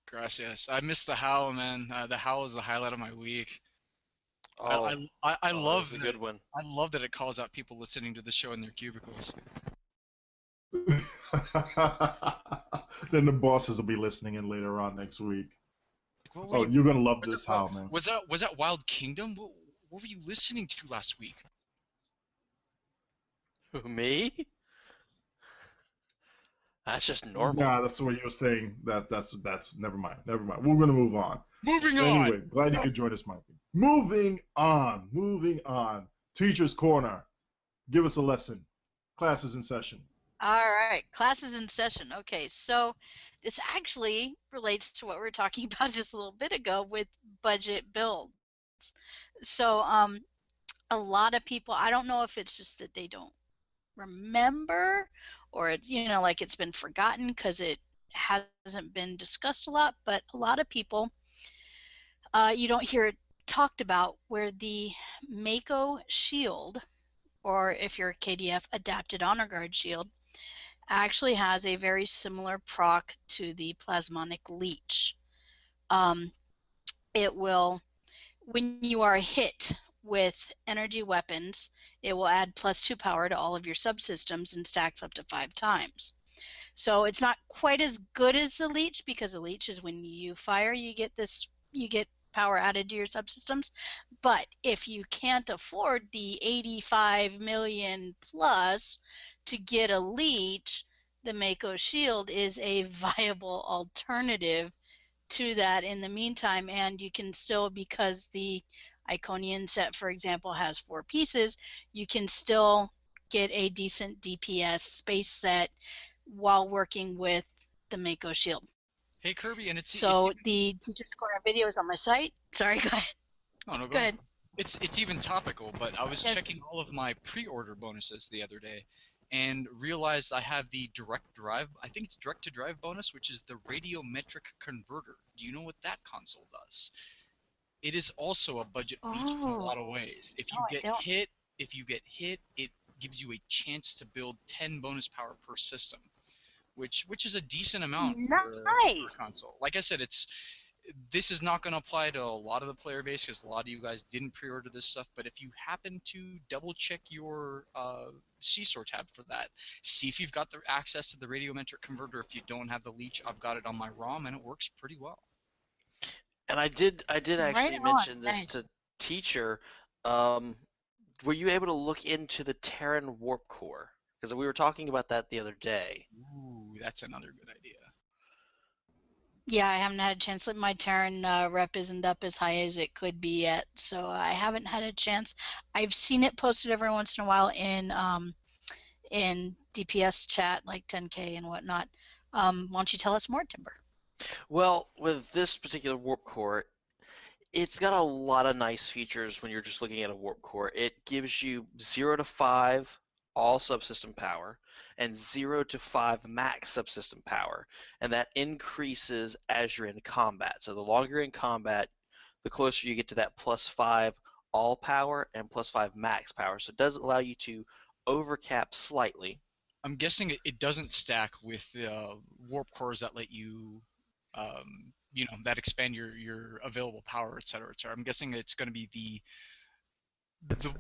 Gracias. I missed the howl, man. The howl is the highlight of my week. Oh, I love that's a that. good one. I love that it calls out people listening to the show in their cubicles. Then the bosses will be listening in later on next week. Well, Oh, wait, you're gonna love was this it- howl, man. Was that Wild Kingdom? What were you listening to last week? Who, me? That's just normal. Nah, that's what you were saying. That's never mind. Never mind. We're gonna move on. Moving on. Anyway, glad you could join us, Mikey. Moving on. Teacher's Corner. Give us a lesson. Class is in session. All right, class is in session. Okay, so this actually relates to what we were talking about just a little bit ago with budget builds. So a lot of people, I don't know if it's just that they don't remember or it's, you know, like it's been forgotten because it hasn't been discussed a lot, but a lot of people, you don't hear it talked about where the Mako shield, or if you're a KDF, adapted honor guard shield, actually has a very similar proc to the plasmonic leech. It will, when you are hit with energy weapons, it will add +2 power to all of your subsystems and stacks up to 5 times. So it's not quite as good as the leech, because the leech is when you fire, you get power added to your subsystems. But if you can't afford the 85 million plus to get a leech, the Mako shield is a viable alternative to that in the meantime. And you can still, because the Iconian set, for example, has 4 pieces, you can still get a decent DPS space set while working with the Mako shield. Hey Kirby, and So the Teacher's Corner video is on my site. Sorry, go ahead. Oh, no, Go ahead. It's even topical, but I was Yes. checking all of my pre-order bonuses the other day and realized I have the direct drive, I think it's direct to drive bonus, which is the radiometric converter. Do you know what that console does? It is also a budget leech in a lot of ways. If you get hit, it gives you a chance to build 10 bonus power per system, which is a decent amount for a console. Like I said, this is not going to apply to a lot of the player base because a lot of you guys didn't pre-order this stuff, but if you happen to double check your CSOR tab for that, see if you've got the access to the radiometric converter. If you don't have the leech, I've got it on my ROM and it works pretty well. And I did actually mention this to Teacher. Were you able to look into the Terran Warp Core? Because we were talking about that the other day. Ooh, that's another good idea. Yeah, I haven't had a chance. My Terran rep isn't up as high as it could be yet, so I haven't had a chance. I've seen it posted every once in a while in DPS chat, like 10K and whatnot. Why don't you tell us more, Timber? Well, with this particular Warp Core, it's got a lot of nice features when you're just looking at a Warp Core. It gives you 0 to 5 all subsystem power, and 0 to 5 max subsystem power. And that increases as you're in combat. So the longer you're in combat, the closer you get to that +5 all power and +5 max power. So it does allow you to overcap slightly. I'm guessing it doesn't stack with warp cores that let you, that expand your available power, et cetera, et cetera. I'm guessing it's going to be the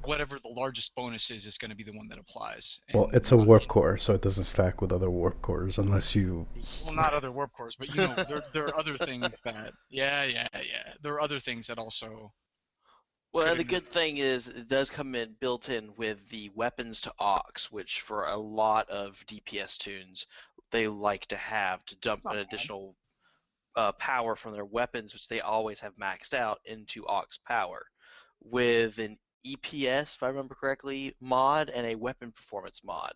whatever the largest bonus is going to be the one that applies. Well, it's a warp core, so it doesn't stack with other warp cores unless you. Well, not other warp cores, but there are other things that. Yeah. There are other things that also. Well, and the good thing is it does come in built in with the weapons to aux, which for a lot of DPS tunes they like to have to dump an additional power from their weapons, which they always have maxed out, into aux power, with an EPS, if I remember correctly, mod and a weapon performance mod.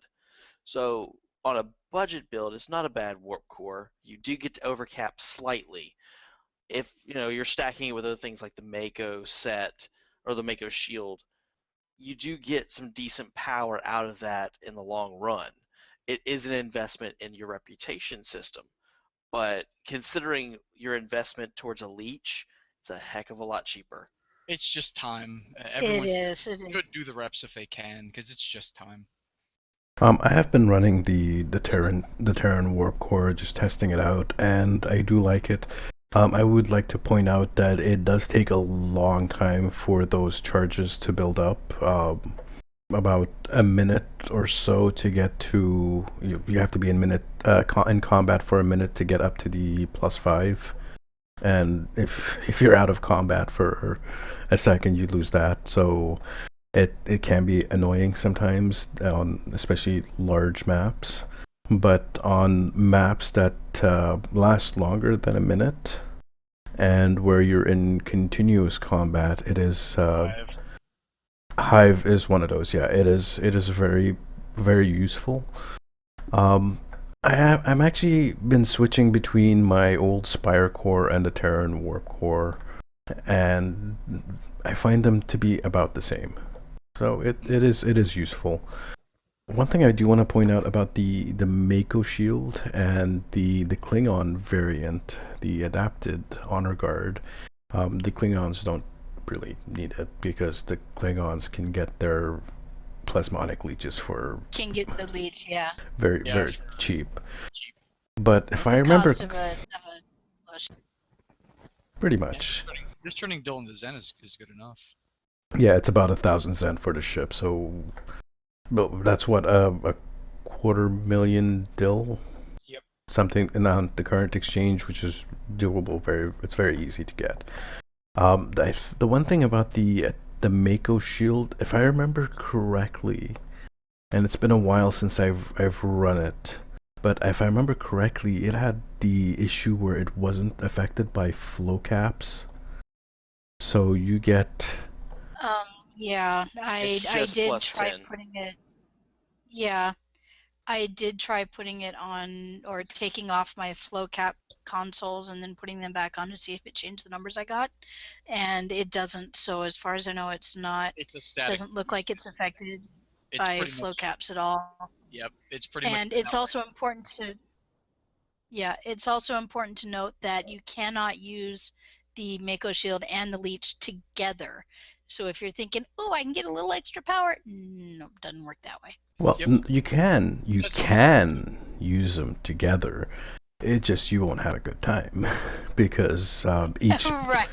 So on a budget build, it's not a bad warp core. You do get to overcap slightly. If you're stacking it with other things like the Mako set or the Mako shield, you do get some decent power out of that in the long run. It is an investment in your reputation system, but considering your investment towards a leech, it's a heck of a lot cheaper. It's just time. Everyone It should do the reps if they can, because it's just time. I have been running the Terran warp core, just testing it out, and I do like it. I would like to point out that it does take a long time for those charges to build up. About a minute or so to get to. You have to be in combat for a minute to get up to the +5. And if you're out of combat for a second, you lose that. So it can be annoying sometimes on especially large maps. But on maps that last longer than a minute and where you're in continuous combat, it is Hive is one of those. Yeah, it is very, very useful. I'm actually been switching between my old Spire core and the Terran Warp core, and I find them to be about the same. So it is useful. One thing I do want to point out about the Mako shield and the Klingon variant, the adapted honor guard, the Klingons don't really need it because the Klingons can get their plasmonic leeches for the leech, yeah. very cheap. But if I remember, Cost of a lotion. pretty much. Just turning Dylan to Zen is good enough. Yeah, it's about 1,000 Zen for the ship. So, but that's what a 250,000 Dill. Yep. Something in the current exchange, which is doable. It's very easy to get. The one thing about the Mako shield, if I remember correctly, and it's been a while since I've run it, but if I remember correctly, it had the issue where it wasn't affected by flow caps. So you get. Yeah, I did try 10. putting it. Yeah, I did try putting it on or taking off my flow cap consoles and then putting them back on to see if it changed the numbers I got, and it doesn't. So as far as I know, it's not. It's a static. Doesn't look like it's affected It's by pretty flow much- caps at all. Yep, it's pretty much. And it's also important to. Yeah, it's also important to note that you cannot use the Mako shield and the leech together. So if you're thinking, oh, I can get a little extra power, nope, doesn't work that way. Well, Yep. you can use them together. It just you won't have a good time because each Right.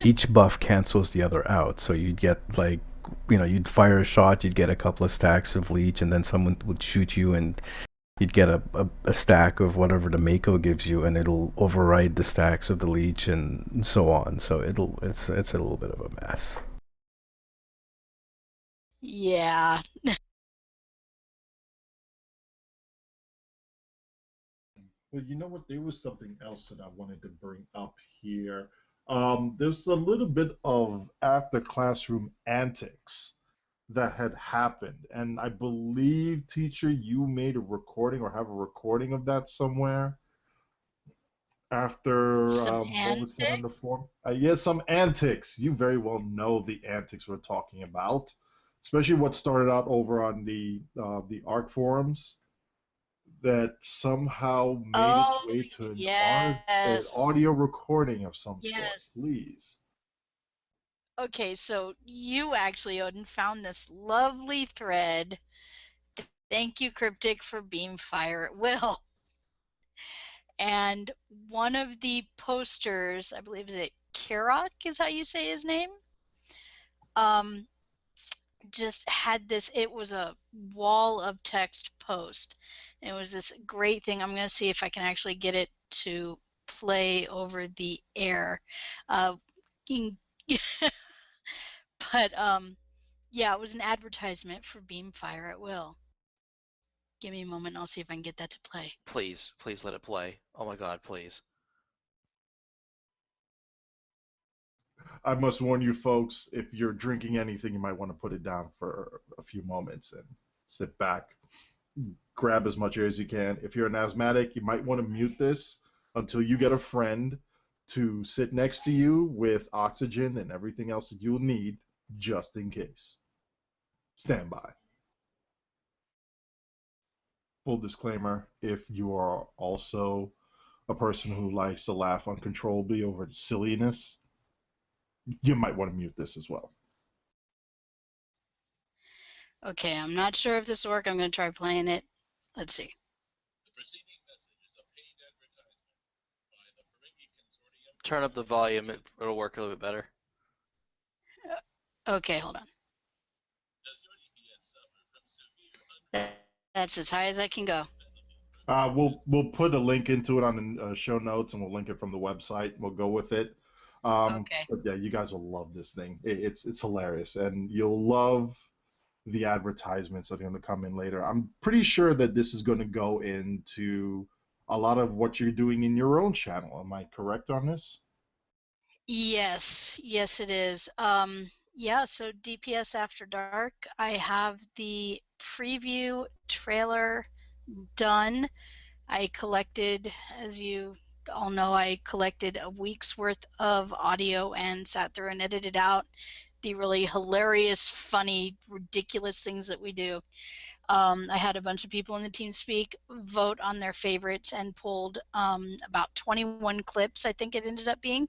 each buff cancels the other out. So you'd get you'd fire a shot, you'd get a couple of stacks of leech, and then someone would shoot you, and you'd get a stack of whatever the Mako gives you, and it'll override the stacks of the leech, and so on. So it's a little bit of a mess. Yeah. Well, you know what? There was something else that I wanted to bring up here. There's a little bit of after classroom antics that had happened, and I believe, teacher, you made a recording or have a recording of that somewhere after Some what was said on the forum. Yeah, some antics. You very well know the antics we're talking about. especially what started out over on the ARC forums, that somehow made its way to an audio recording of some sort. Yes. Please. Okay, so you actually, Odin, found this lovely thread. Thank you, Cryptic, for beam fire at will. And one of the posters, I believe, is it Kirok, is how you say his name? Just had this, it was a wall of text post. It was this great thing. I'm going to see if I can actually get it to play over the air. But yeah, it was an advertisement for beam fire at will. Give me a moment and I'll see if I can get that to play. Please let it play. Oh my God, please. I must warn you folks, if you're drinking anything, you might want to put it down for a few moments and sit back. Grab as much air as you can. If you're an asthmatic, you might want to mute this until you get a friend to sit next to you with oxygen and everything else that you'll need, just in case. Stand by. Full disclaimer, if you are also a person who likes to laugh uncontrollably over silliness, you might want to mute this as well. Okay, I'm not sure if this will work. I'm going to try playing it. Let's see. The preceding message is a paid advertisement by the Ferengi Consortium. Turn up the volume, it'll work a little bit better. Okay, hold on. Does your DPS suffer from severe That's as high as I can go. We'll put a link into it on the show notes, and we'll link it from the website. We'll go with it. Okay. But yeah, you guys will love this thing. It's hilarious, and you'll love the advertisements that are going to come in later. I'm pretty sure that this is going to go into a lot of what you're doing in your own channel. Am I correct on this? Yes, it is. Yeah, so DPS After Dark, I have the preview trailer done. I collected, as you all know, I collected a week's worth of audio and sat through and edited out the really hilarious, funny, ridiculous things that we do. I had a bunch of people in the TeamSpeak vote on their favorites and pulled about 21 clips, I think it ended up being,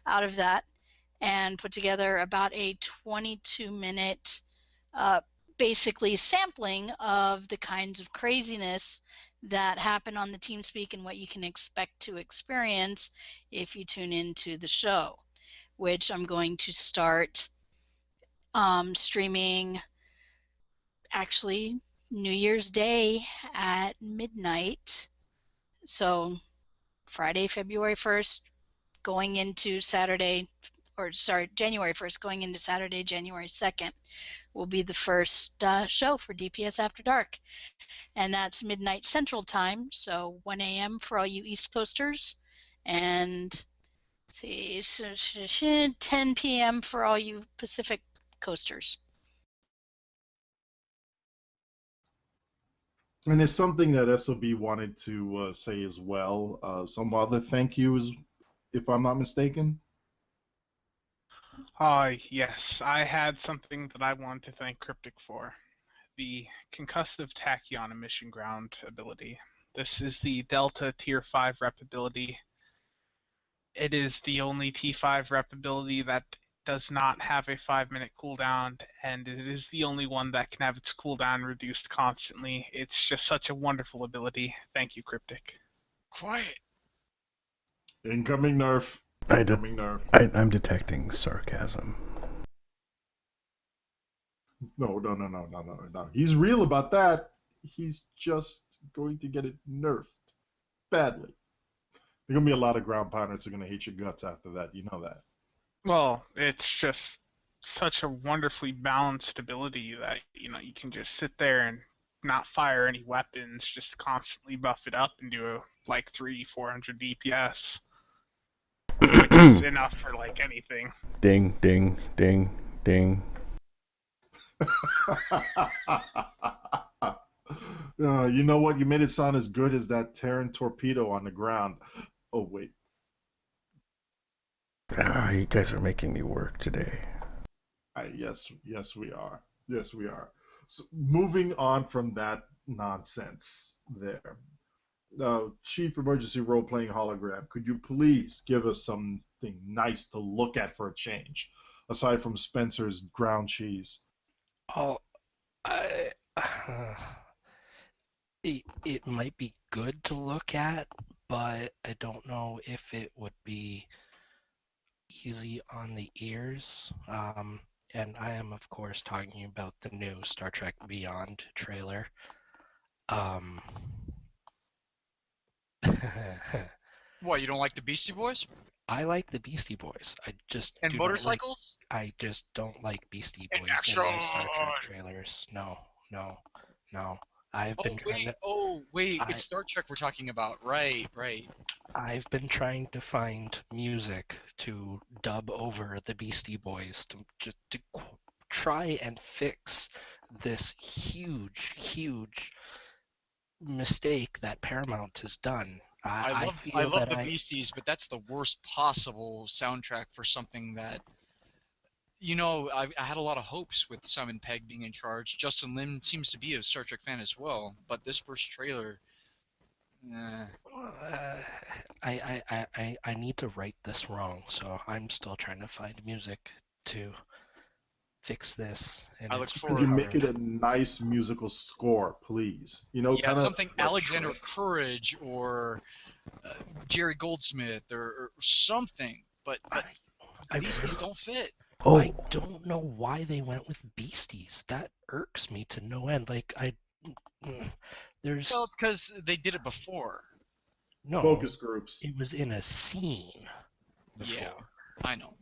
out of that, and put together about a 22-minute basically sampling of the kinds of craziness that happen on the TeamSpeak and what you can expect to experience if you tune into the show, which I'm going to start streaming actually New Year's Day at midnight. So Friday, February 1st, going into Saturday, or sorry, January 1st, going into Saturday, January 2nd, will be the first show for DPS After Dark. And that's midnight Central Time, so 1 a.m. for all you East Coasters, and let's see, 10 p.m. for all you Pacific Coasters. And there's something that SOB wanted to say as well. Some other thank yous, if I'm not mistaken. Yes, I had something that I wanted to thank Cryptic for. The concussive tachyon emission ground ability. This is the Delta Tier 5 rep ability. It is the only T5 rep ability that does not have a 5-minute cooldown, and it is the only one that can have its cooldown reduced constantly. It's just such a wonderful ability. Thank you, Cryptic. Quiet. Incoming nerf. Incoming nerf. I'm detecting sarcasm. No. He's real about that. He's just going to get it nerfed badly. There's going to be a lot of ground pounders who are going to hate your guts after that. You know that. Well, it's just such a wonderfully balanced ability that, you can just sit there and not fire any weapons, just constantly buff it up and do like 300-400 DPS, which is enough for like anything. Ding, ding, ding, ding. You know what? You made it sound as good as that Terran torpedo on the ground. Oh, wait. You guys are making me work today. Yes, we are. Yes, we are. So moving on from that nonsense there. Chief Emergency Role Playing Hologram, could you please give us something nice to look at for a change, aside from Spencer's ground cheese? Oh, I, it might be good to look at, but I don't know if it would be easy on the ears. And I am, of course, talking about the new Star Trek Beyond trailer. Um, What, you don't like the Beastie Boys? I like the Beastie Boys. I just And do not like. motorcycles? I just don't like Beastie And Boys in action! my Star Trek trailers. No, no, no. I've been trying to. Oh, wait, I, it's Star Trek we're talking about. Right, right. I've been trying to find music to dub over the Beastie Boys to just to try and fix this huge mistake that Paramount has done. I I feel love that the Beasties, but that's the worst possible soundtrack for something that I had a lot of hopes with Simon Pegg being in charge. Justin Lin seems to be a Star Trek fan as well, but this first trailer, eh. uh, I need to right this wrong, so I'm still trying to find music to fix this, and I look it's Could forward. you really make it hard. a nice musical score, please? You know, Yeah, kind of something like Alexander Courage or Jerry Goldsmith or something, but I, the I Beasties really, don't fit. I Oh, don't know why they went with Beasties. That irks me to no end. Mm, there's Well, it's because they did it before. no, focus groups. it was in a scene before. Yeah, I know.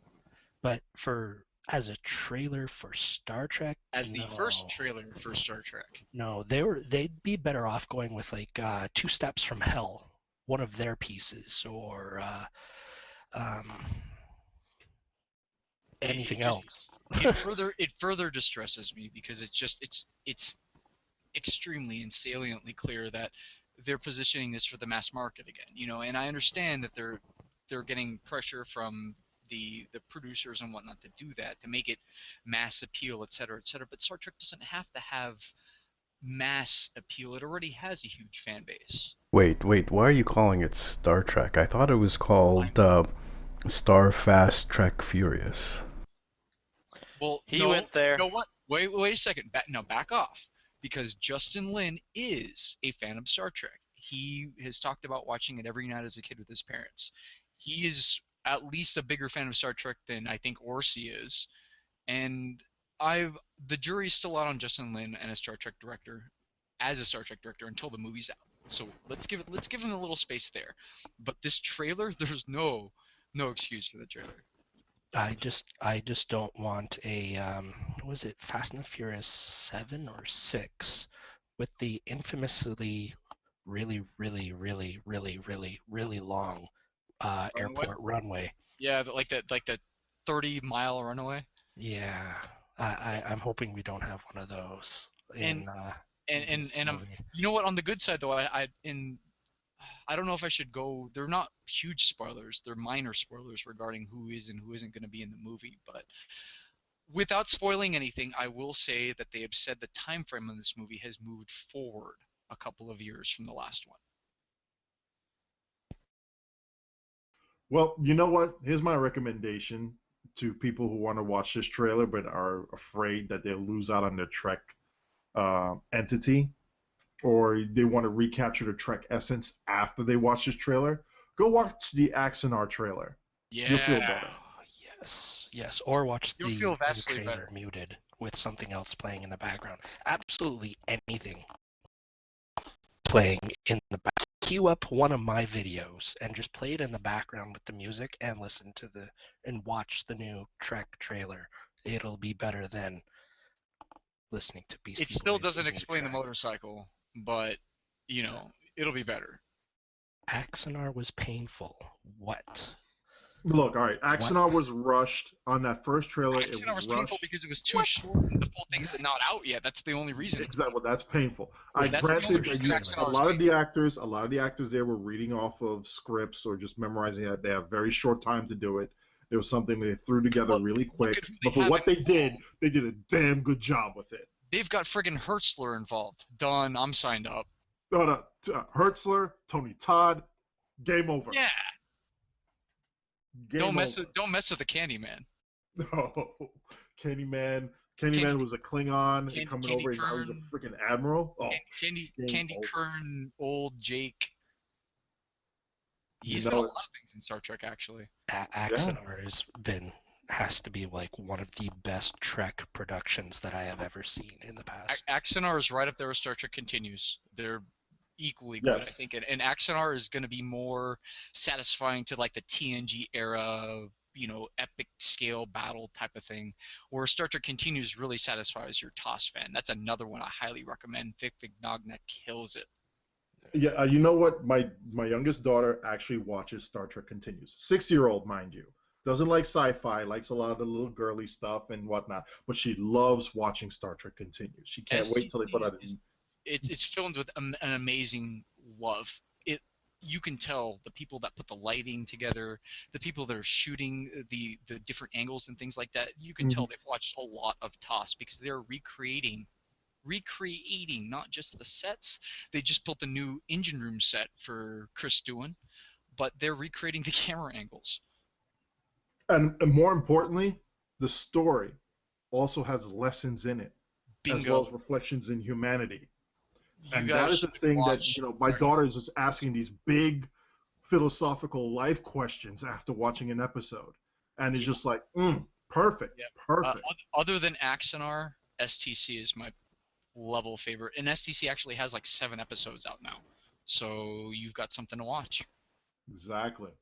But for as a trailer for Star Trek, As the first no, trailer for Star Trek. no, they'd be better off going with like Two Steps from Hell, one of their pieces, or um, anything It just else. it further distresses me because it's extremely and saliently clear that they're positioning this for the mass market again. And I understand that they're getting pressure from the producers and whatnot to do that, to make it mass appeal, et cetera, et cetera. But Star Trek doesn't have to have mass appeal. It already has a huge fan base. wait, why are you calling it Star Trek? I thought it was called Star Fast Trek Furious. Well, He no, went there. you know what? Wait a second. Back off, because Justin Lin is a fan of Star Trek. He has talked about watching it every night as a kid with his parents. He is at least a bigger fan of Star Trek than I think Orsi is, and the jury's still out on Justin Lin and a Star Trek director, as a Star Trek director, until the movie's out. So let's give him a little space there. But this trailer, there's no excuse for the trailer. I just don't want a what was it, Fast and the Furious 7 or 6 with the infamously really long Runaway? airport runway. Yeah, like the 30-mile runaway. Yeah, I'm hoping we don't have one of those And in and this and movie. you know what? On the good side though, I don't know if I should go. They're not huge spoilers. They're minor spoilers regarding who is and who isn't going to be in the movie. But without spoiling anything, I will say that they have said the time frame on this movie has moved forward a couple of years from the last one. Well, you know what? Here's my recommendation to people who want to watch this trailer but are afraid that they'll lose out on the Trek entity, or they want to recapture the Trek essence after they watch this trailer. Go watch the SNR trailer. Yeah. You'll feel better. Oh, yes. Or watch You'll the feel new vastly trailer better. muted with something else playing in the background. Absolutely anything playing in the back. Queue up one of my videos and just play it in the background with the music and listen to and watch the new Trek trailer. It'll be better than listening to Beastie It still Boys' doesn't new explain the track. motorcycle, but it'll be better. Axonar was painful. What? Look, all right. SNR was rushed on that first trailer. Actually, It that was was painful rushed. because it was too short and the full thing's not out yet. That's the only reason. Exactly. That's painful. I That's the only granted reason that Axonar a was lot of painful. the actors there were reading off of scripts or just memorizing it. They have very short time to do it. It was something they threw together really quick. at who they But for have what they did, involved. they did a damn good job with it. They've got friggin' Hertzler involved. Done. I'm signed up. Hertzler, Tony Todd, game over. Yeah. Game over. Don't mess with the Candyman. No, Candyman was a Klingon coming Candy over, and now he's a Kern. freaking admiral. Oh, Candy over. Kern, old Jake. He's You been a know lot of things in Star Trek, actually. Axanar has to be like one of the best Trek productions that I have ever seen in the past. Axanar is right up there with Star Trek Continues. They're equally good, I Yes. think. And Axanar is going to be more satisfying to like the TNG era, epic scale battle type of thing, where Star Trek Continues really satisfies your TOS fan. That's another one I highly recommend. Vic Vignogna kills it. Yeah, you know what? My youngest daughter actually watches Star Trek Continues. 6-year-old, mind you. Doesn't like sci-fi, likes a lot of the little girly stuff and whatnot, but she loves watching Star Trek Continues. She can't wait till they put out It's filmed with an amazing love. You can tell the people that put the lighting together, the people that are shooting the different angles and things like that. You can tell they've watched a lot of TOS because they're recreating not just the sets. They just built a new engine room set for Chris Doohan, but they're recreating the camera angles. And more importantly, the story also has lessons in it, Bingo. as well as reflections in humanity. And You that guys is a should thing that, watch- my daughter is just asking these big philosophical life questions after watching an episode. And it's just like, perfect, Yeah. perfect. Other than Axanar, STC is my level favorite. And STC actually has like 7 episodes out now. So you've got something to watch. Exactly.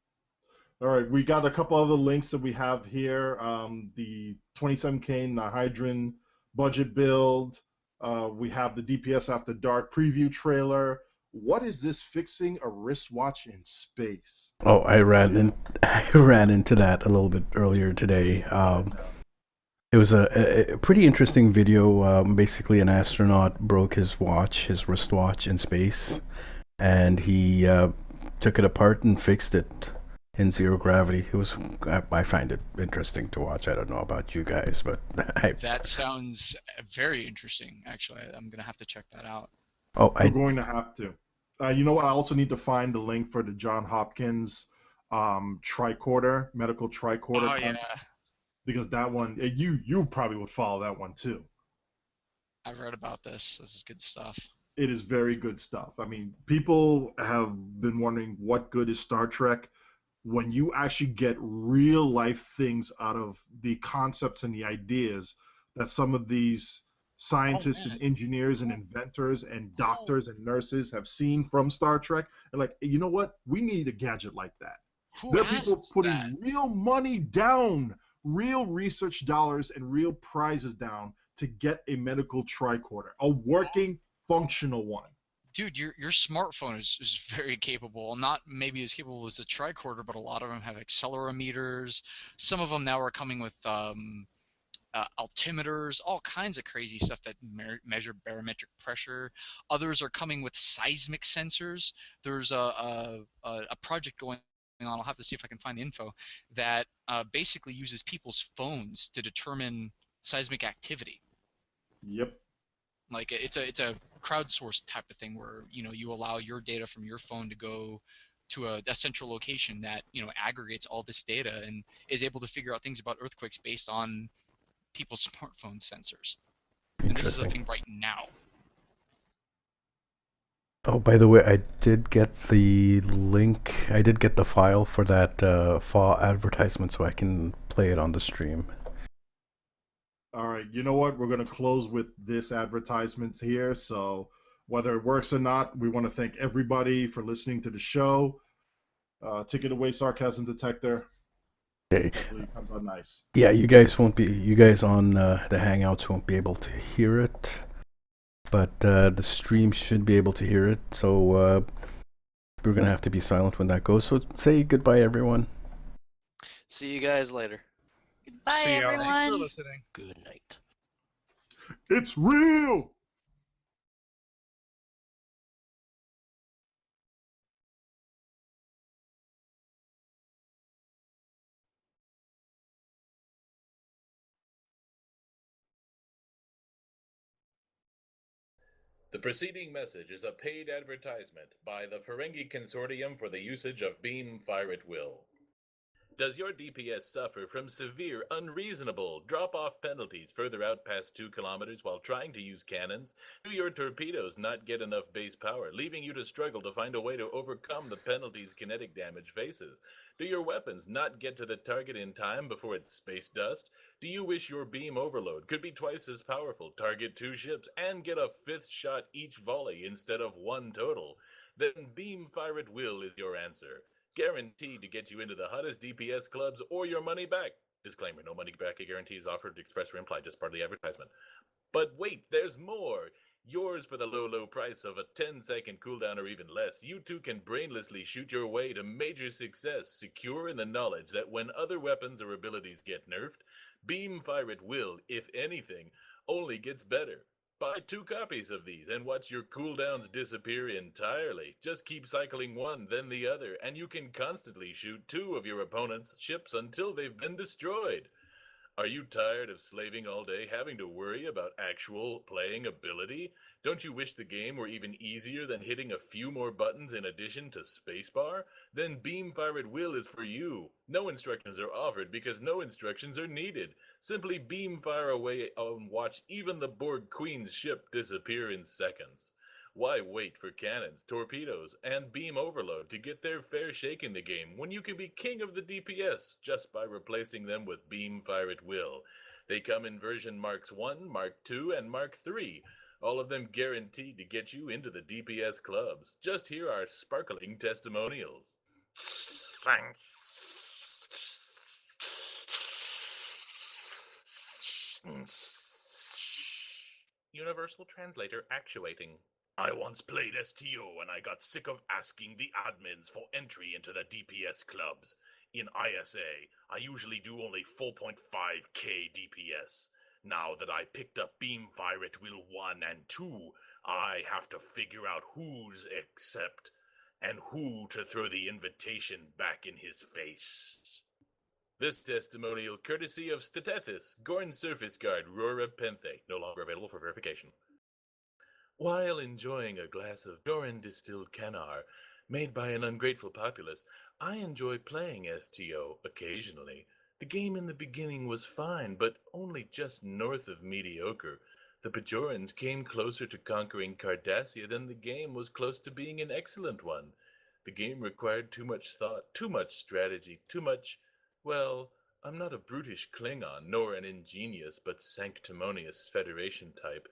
All right, we got a couple other links that we have here. The 27K Nihydran budget build. We have the DPS After Dark preview trailer. What is this fixing a wristwatch in space? Oh, I ran into that a little bit earlier today. It was a pretty interesting video. Basically, an astronaut broke his wristwatch in space, and he took it apart and fixed it in zero gravity. I find it interesting to watch. I don't know about you guys, but That sounds very interesting, actually. I'm going to have to check that out. We're going to have to. You know what? I also need to find the link for the John Hopkins tricorder, medical tricorder. Oh, yeah. Because that one, you probably would follow that one too. I've read about this. This is good stuff. It is very good stuff. I mean, people have been wondering what good is Star Trek. When you actually get real life things out of the concepts and the ideas that some of these scientists and engineers and inventors and doctors and nurses have seen from Star Trek, and like, you know what? We need a gadget like that. There are people putting real money down, real research dollars and real prizes down to get a medical tricorder, a working, functional one. Dude, your smartphone is very capable. Not maybe as capable as a tricorder, but a lot of them have accelerometers. Some of them now are coming with altimeters, all kinds of crazy stuff that measure barometric pressure. Others are coming with seismic sensors. There's a project going on, I'll have to see if I can find the info, that basically uses people's phones to determine seismic activity. Yep. Like it's a crowdsourced type of thing where you allow your data from your phone to go to a central location that aggregates all this data and is able to figure out things about earthquakes based on people's smartphone sensors. And this is a thing right now. Oh, by the way, I did get the link. I did get the file for that fall advertisement, so I can play it on the stream. All right, you know what? We're going to close with this advertisement here. So whether it works or not, we want to thank everybody for listening to the show. Take it away, Sarcasm Detector. Okay. Hopefully it comes out nice. Yeah, you guys on the Hangouts won't be able to hear it, but the stream should be able to hear it. So we're going to have to be silent when that goes. So say goodbye, everyone. See you guys later. Goodbye, See y'all. everyone. Thanks for listening. Good night. It's real! The preceding message is a paid advertisement by the Ferengi Consortium for the usage of Beam Fire at Will. Does your DPS suffer from severe, unreasonable drop-off penalties further out past 2 kilometers while trying to use cannons? Do your torpedoes not get enough base power, leaving you to struggle to find a way to overcome the penalties kinetic damage faces? Do your weapons not get to the target in time before it's space dust? Do you wish your beam overload could be twice as powerful, target 2 ships, and get a 5th shot each volley instead of 1 total? Then Beam Fire at Will is your answer. Guaranteed to get you into the hottest DPS clubs or your money back. Disclaimer, no money back guarantee is offered, expressed or implied, just part of the advertisement. But wait, there's more! Yours for the low, low price of a 10-second cooldown or even less. You too can brainlessly shoot your way to major success, secure in the knowledge that when other weapons or abilities get nerfed, Beam Fire at Will, if anything, only gets better. Buy 2 copies of these and watch your cooldowns disappear entirely. Just keep cycling one, then the other, and you can constantly shoot 2 of your opponent's ships until they've been destroyed. Are you tired of slaving all day, having to worry about actual playing ability? Don't you wish the game were even easier than hitting a few more buttons in addition to spacebar? Then Beam Fire at Will is for you. No instructions are offered because no instructions are needed. Simply beam fire away and watch even the Borg Queen's ship disappear in seconds. Why wait for cannons, torpedoes, and beam overload to get their fair shake in the game when you can be king of the DPS just by replacing them with Beam Fire at Will? They come in version Marks 1, Mark 2, and Mark 3, all of them guaranteed to get you into the DPS clubs. Just hear our sparkling testimonials. Thanks. Universal Translator actuating. I once played STO and I got sick of asking the admins for entry into the DPS clubs. In ISA, I usually do only 4.5k DPS. Now that I picked up Beam Fire at Will 1 and 2, I have to figure out who's accept and who to throw the invitation back in his face. This testimonial courtesy of Statethis, Gorn Surface Guard, Rora Penthe, no longer available for verification. While enjoying a glass of Doran distilled Canar, made by an ungrateful populace, I enjoy playing STO occasionally. The game in the beginning was fine, but only just north of mediocre. The Bajorans came closer to conquering Cardassia than the game was close to being an excellent one. The game required too much thought, too much strategy, too much... Well, I'm not a brutish Klingon, nor an ingenious but sanctimonious Federation type,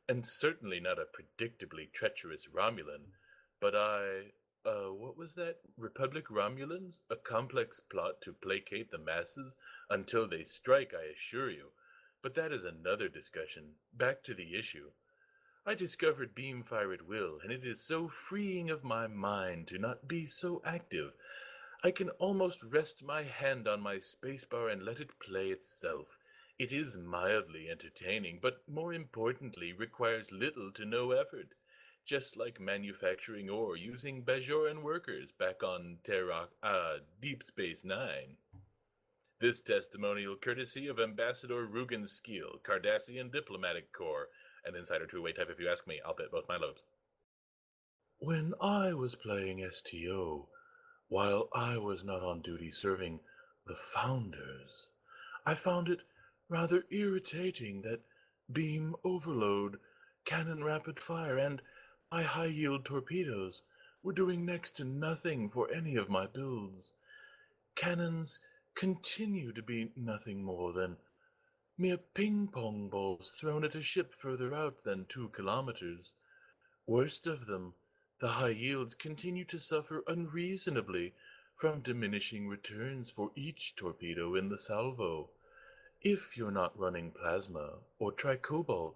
and certainly not a predictably treacherous Romulan, but what was that? Republic Romulans? A complex plot to placate the masses until they strike, I assure you. But that is another discussion. Back to the issue. I discovered Beam Fire at Will, and it is so freeing of my mind to not be so active. I can almost rest my hand on my spacebar and let it play itself. It is mildly entertaining, but more importantly requires little to no effort. Just like manufacturing ore using Bajoran workers back on Deep Space Nine. This testimonial courtesy of Ambassador Rugen Skeel, Cardassian Diplomatic Corps, an insider two-way type if you ask me. I'll bet both my loads. When I was playing STO, while I was not on duty serving the Founders, I found it rather irritating that beam overload, cannon rapid fire, and my high-yield torpedoes were doing next to nothing for any of my builds. Cannons continue to be nothing more than mere ping-pong balls thrown at a ship further out than 2 kilometers. Worst of them, the high yields continue to suffer unreasonably from diminishing returns for each torpedo in the salvo. If you're not running plasma or tricobalt,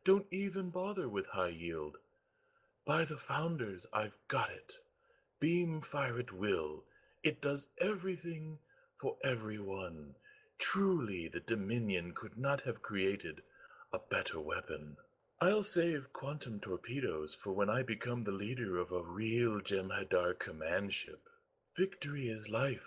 don't even bother with high yield. By the Founders, I've got it. Beam Fire at Will. It does everything for everyone. Truly, the Dominion could not have created a better weapon. I'll save quantum torpedoes for when I become the leader of a real Jem'Hadar command ship. Victory is life.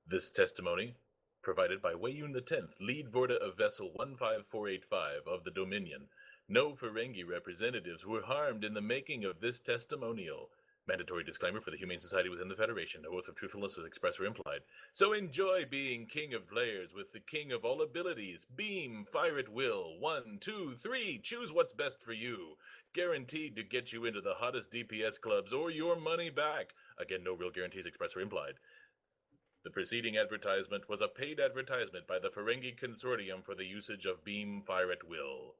This testimony, provided by Wayun X, lead Vorta of Vessel 15485 of the Dominion, No Ferengi representatives were harmed in the making of this testimonial. Mandatory disclaimer for the Humane Society within the Federation. No oath of truthfulness is expressed or implied. So enjoy being king of players with the king of all abilities. Beam, fire at will. 1, 2, 3. Choose what's best for you. Guaranteed to get you into the hottest DPS clubs or your money back. Again, no real guarantees expressed or implied. The preceding advertisement was a paid advertisement by the Ferengi Consortium for the usage of Beam, Fire at Will.